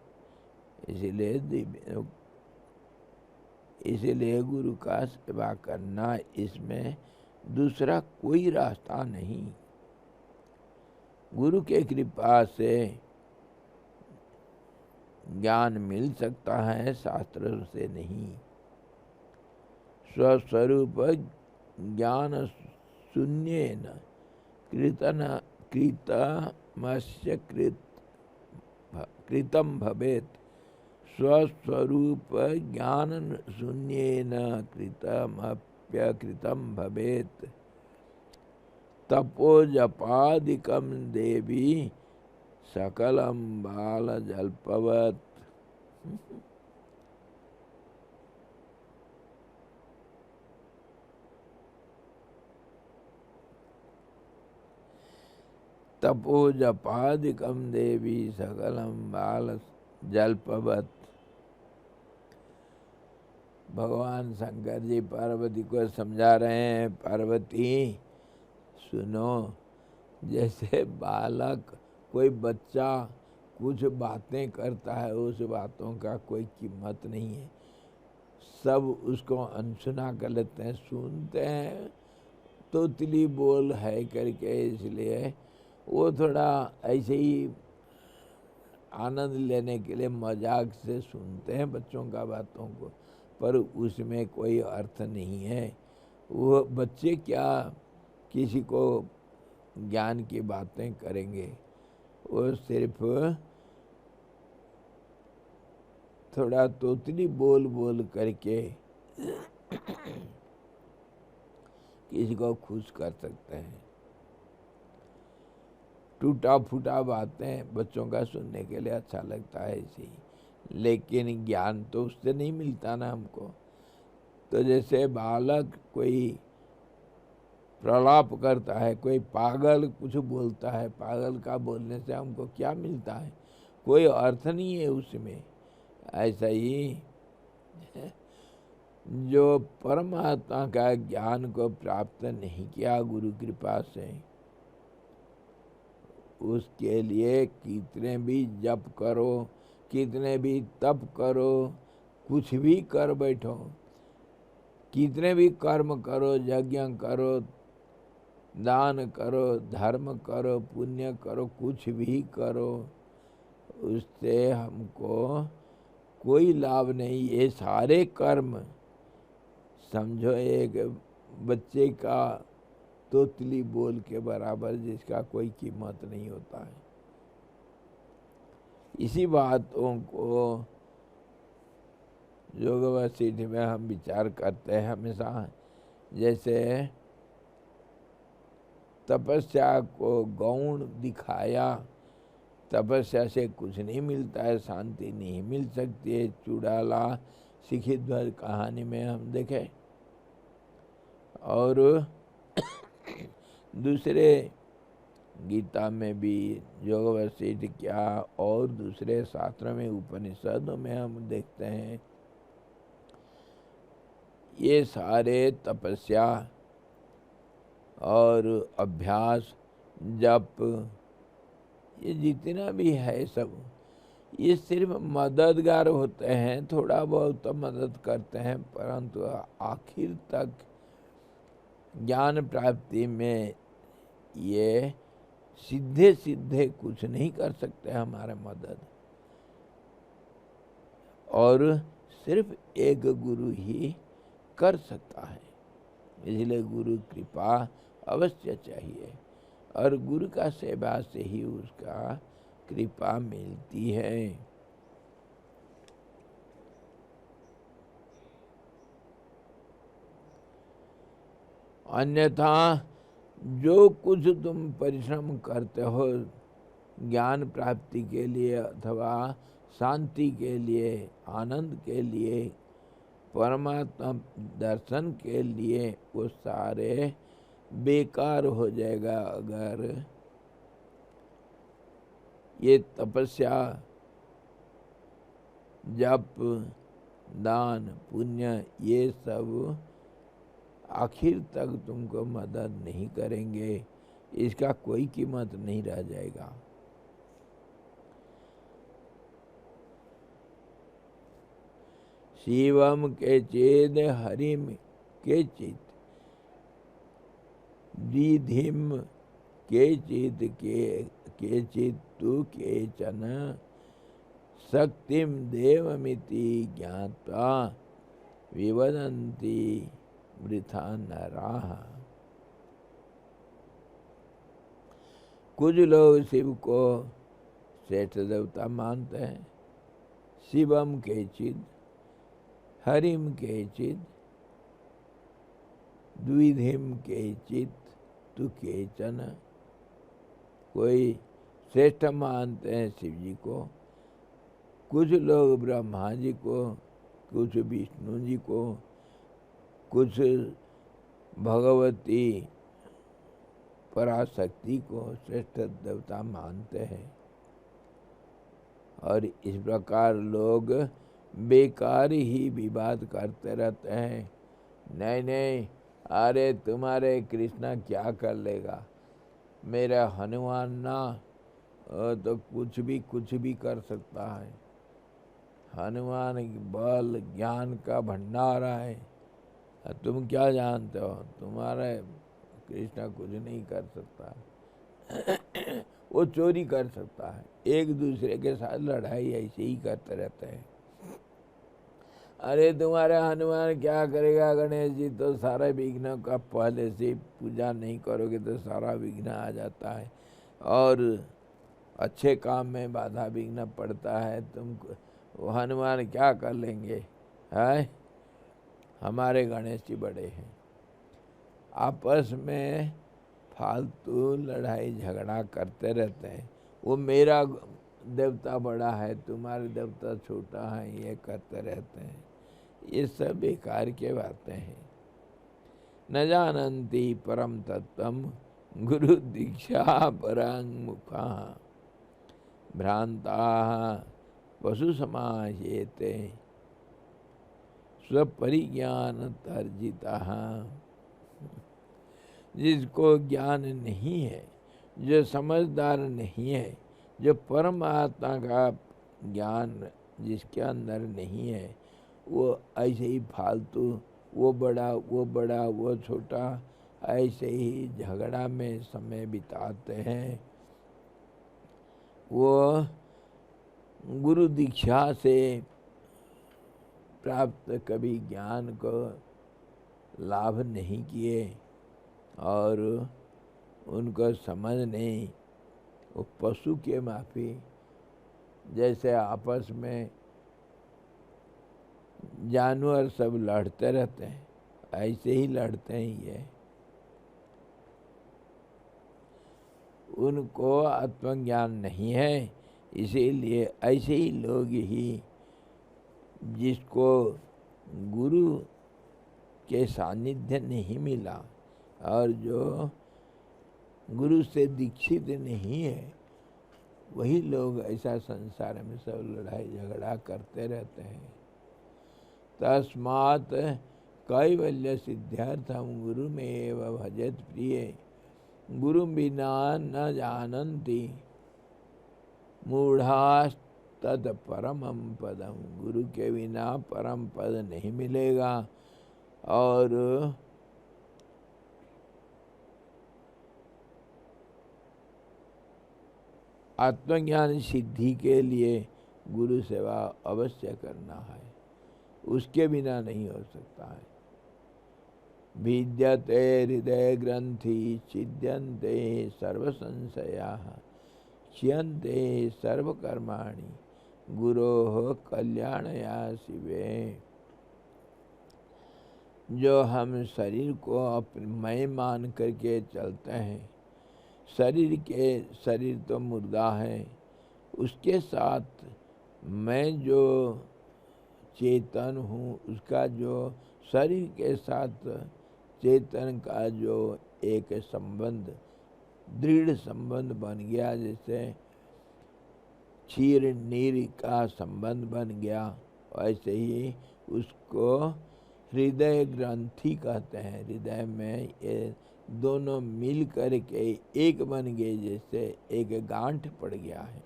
इसीलिए गुरु का सेवा करना, इसमें दूसरा कोई रास्ता नहीं। गुरु के कृपा से ज्ञान मिल सकता है, शास्त्र से नहीं। स्वस्वरूप ज्ञान शून्येन कृतमस्य कृतम भवेत्। स्वस्वरूप ज्ञान शून्येन कृतमप्यकृतम भवेत्। तपो जपादिकम देवी सकलम बाल जल्पवत्। तपो जपादिकम देवी सकलम बाल जल्पवत्। भगवान शंकर जी पार्वती को समझा रहे हैं, पार्वती सुनो, जैसे बालक, कोई बच्चा कुछ बातें करता है, उस बातों का कोई कीमत नहीं है, सब उसको अनसुना कर लेते हैं, सुनते हैं तोतली बोल है करके। इसलिए वो थोड़ा ऐसे ही आनंद लेने के लिए मजाक से सुनते हैं बच्चों का बातों को, पर उसमें कोई अर्थ नहीं है। वो बच्चे क्या किसी को ज्ञान की बातें करेंगे, वो सिर्फ थोड़ा तोतली बोल बोल करके किसी को खुश कर सकते हैं। टूटा फूटा बातें बच्चों का सुनने के लिए अच्छा लगता है ऐसे ही, लेकिन ज्ञान तो उससे नहीं मिलता ना हमको। तो जैसे बालक कोई प्रलाप करता है, कोई पागल कुछ बोलता है, पागल का बोलने से हमको क्या मिलता है, कोई अर्थ नहीं है उसमें। ऐसा ही जो परमात्मा का ज्ञान को प्राप्त नहीं किया गुरु कृपा से, उसके लिए कितने भी जप करो, कितने भी तप करो, कुछ भी कर बैठो, कितने भी कर्म करो, यज्ञ करो, दान करो, धर्म करो, पुण्य करो, कुछ भी करो, उससे हमको कोई लाभ नहीं। ये सारे कर्म समझो एक बच्चे का तोतली बोल के बराबर, जिसका कोई कीमत नहीं होता है। इसी बातों को योग वशिष्ठ में हम विचार करते हैं हमेशा। जैसे तपस्या को गौण दिखाया, तपस्या से कुछ नहीं मिलता है, शांति नहीं मिल सकती है। चुड़ाला सिखित ध्वज कहानी में हम देखें, और दूसरे गीता में भी योग वशिष्ठ क्या, और दूसरे शास्त्र में उपनिषदों में हम देखते हैं, ये सारे तपस्या और अभ्यास, जप, ये जितना भी है सब, ये सिर्फ मददगार होते हैं, थोड़ा बहुत तो मदद करते हैं, परंतु आखिर तक ज्ञान प्राप्ति में ये सीधे सीधे कुछ नहीं कर सकते हमारे मदद। और सिर्फ एक गुरु ही कर सकता है, इसलिए गुरु कृपा अवश्य चाहिए, और गुरु का सेवा से ही उसका कृपा मिलती है। अन्यथा जो कुछ तुम परिश्रम करते हो ज्ञान प्राप्ति के लिए अथवा शांति के लिए, आनंद के लिए, परमात्मा दर्शन के लिए, वो सारे बेकार हो जाएगा अगर ये तपस्या, जप, दान, पुण्य, ये सब आखिर तक तुमको मदद नहीं करेंगे, इसका कोई कीमत नहीं रह जाएगा। शिवम के चेद हरिम के चित, द्विधिम के चित के चित्तु केचन, शक्तिम देवमिति ज्ञात्वा विवदन्ति वृथा नराः। कुछ लोग शिव को श्रेष्ठ देवता मानते हैं, शिवम के चिद, हरिम के चिद, द्विधिम के चित तु केचन, कोई श्रेष्ठ मानते हैं शिव जी को, कुछ लोग ब्रह्मा जी को, कुछ विष्णु जी को, कुछ भगवती पराशक्ति को श्रेष्ठ देवता मानते हैं। और इस प्रकार लोग बेकार ही विवाद करते रहते हैं। नहीं नहीं, अरे तुम्हारे कृष्णा क्या कर लेगा, मेरा हनुमान ना तो कुछ भी कर सकता है। हनुमान बल ज्ञान का भंडार है, तुम क्या जानते हो, तुम्हारे कृष्णा कुछ नहीं कर सकता। वो चोरी कर सकता है, एक दूसरे के साथ लड़ाई ऐसे ही करते रहते हैं। अरे तुम्हारे हनुमान क्या करेगा, गणेश जी तो सारा विघ्न का पहले से पूजा नहीं करोगे तो सारा विघ्न आ जाता है, और अच्छे काम में बाधा विघ्न पड़ता है, तुम हनुमान क्या कर लेंगे, है? हमारे गणेश जी बड़े हैं। आपस में फालतू लड़ाई झगड़ा करते रहते हैं। वो मेरा देवता बड़ा है, तुम्हारे देवता छोटा है, ये करते रहते हैं। ये सब बेकार के बातें हैं। न जानन्ति परम तत्वम गुरु दीक्षा परांगमुखा, भ्रांता पशु समाहेते स्वपरिज्ञान तर्जिता। जिसको ज्ञान नहीं है, जो समझदार नहीं है, जो परमात्मा का ज्ञान जिसके अंदर नहीं है, वो ऐसे ही फालतू वो बड़ा वो छोटा ऐसे ही झगड़ा में समय बिताते हैं। वो गुरु दीक्षा से प्राप्त कभी ज्ञान को लाभ नहीं किए और उनको समझ नहीं। वो पशु के माफी जैसे आपस में जानवर सब लड़ते रहते हैं, ऐसे ही लड़ते हैं ये। उनको आत्मज्ञान नहीं है, इसीलिए ऐसे ही लोग ही जिसको गुरु के सानिध्य नहीं मिला और जो गुरु से दीक्षित नहीं है, वही लोग ऐसा संसार में सब लड़ाई झगड़ा करते रहते हैं। तस्मात् कैवल्य सिद्ध्यर्थम गुरु में एव भजत प्रिय गुरु बिना न जानन्ति मूढ़ास् तद परमं पदम। गुरु के बिना परम पद नहीं मिलेगा। और आत्मज्ञान सिद्धि के लिए गुरु सेवा अवश्य करना है, उसके बिना नहीं हो सकता है। विद्यते हृदय ग्रंथि छिद्यन्ते सर्व संशयाः क्षीयन्ते सर्व कर्माणि गुरोः कल्याणया शिवे। जो हम शरीर को अपने मैं मान करके चलते हैं, शरीर तो मुर्दा है, उसके साथ मैं जो चेतन हूँ, उसका जो शरीर के साथ चेतन का जो एक संबंध, दृढ़ संबंध बन गया, जैसे क्षीर नीर का संबंध बन गया, वैसे ही उसको हृदय ग्रंथि कहते हैं। हृदय में ये दोनों मिल कर के एक बन गए, जैसे एक गांठ पड़ गया है।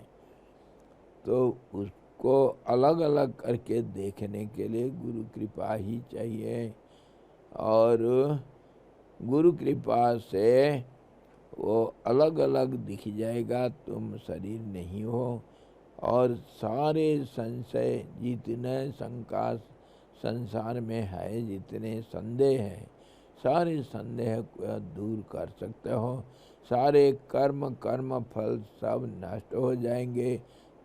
तो उसको अलग अलग करके देखने के लिए गुरु कृपा ही चाहिए। और गुरु कृपा से वो अलग अलग दिख जाएगा, तुम शरीर नहीं हो। और सारे संशय, जितने शंका संसार में है, जितने संदेह हैं, सारे संदेह को दूर कर सकते हो। सारे कर्म फल सब नष्ट हो जाएंगे,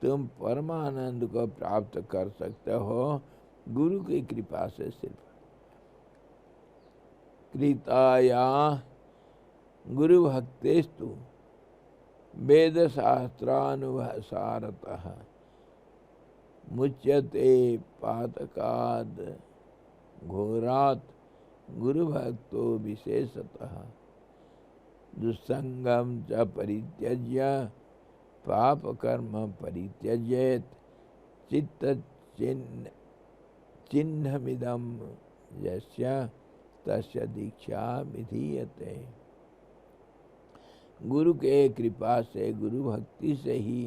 तुम परमानंद को प्राप्त कर सकते हो गुरु की कृपा से। सिर्फ कृताया गुरु भक्तेस्तु वेद शास्त्रानुसारतः मुच्यते पातकाद घोरात गुरु भक्तो विशेषतः दुस्संगम च परित्यज्य पाप कर्म परित्यजेत चित्त चिन्हमिदं यस्य तस्य दीक्षा विधीयते। गुरु के कृपा से, गुरु भक्ति से ही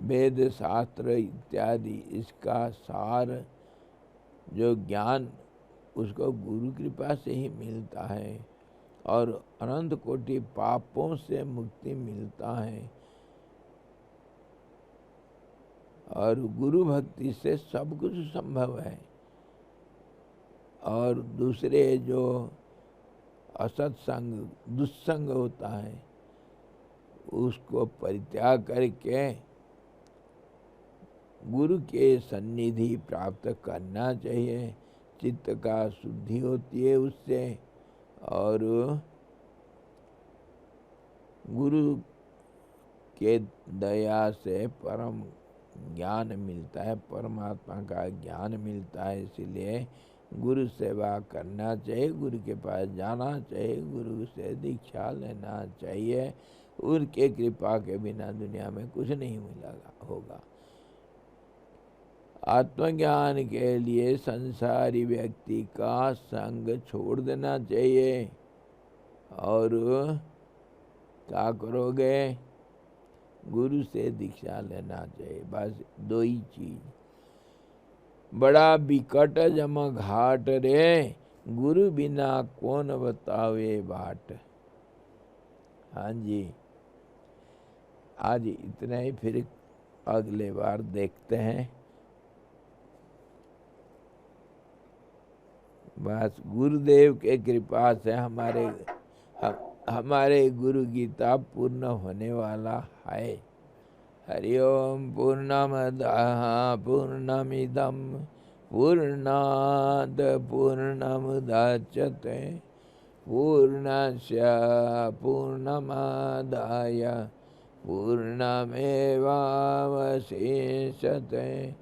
वेद शास्त्र इत्यादि इसका सार जो ज्ञान, उसको गुरु कृपा से ही मिलता है। और अनंत कोटि पापों से मुक्ति मिलता है। और गुरु भक्ति से सब कुछ संभव है। और दूसरे जो असत्संग, दुस्संग होता है, उसको परित्याग करके गुरु के सन्निधि प्राप्त करना चाहिए। चित्त का शुद्धि होती है उससे, और गुरु के दया से परम ज्ञान मिलता है, परमात्मा का ज्ञान मिलता है। इसलिए गुरु सेवा करना चाहिए, गुरु के पास जाना चाहिए, गुरु से दीक्षा लेना चाहिए। उनके कृपा के बिना दुनिया में कुछ नहीं मिलेगा होगा। आत्मज्ञान के लिए संसारी व्यक्ति का संग छोड़ देना चाहिए। और क्या करोगे? गुरु से दीक्षा लेना चाहिए। बस दो ही चीज, बड़ा बिकट जम घाट रे, गुरु बिना कौन बतावे बाट। हाँ जी, आज इतना ही, फिर अगले बार देखते हैं। बस गुरुदेव के कृपा से हमारे गुरु गीता पूर्ण होने वाला है। हरि ओम। पूर्णमदः पूर्णमिदं पूर्णात् पूर्णमुदच्यते पूर्णस्य पूर्णमादाय पूर्णमेवावशिष्यते।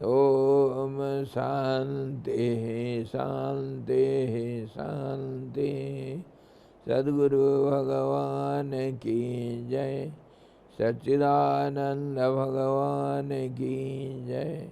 ओम शांति शांति शांति। सद्गुरु भगवान की जय। सच्चिदानंद भगवान की जय।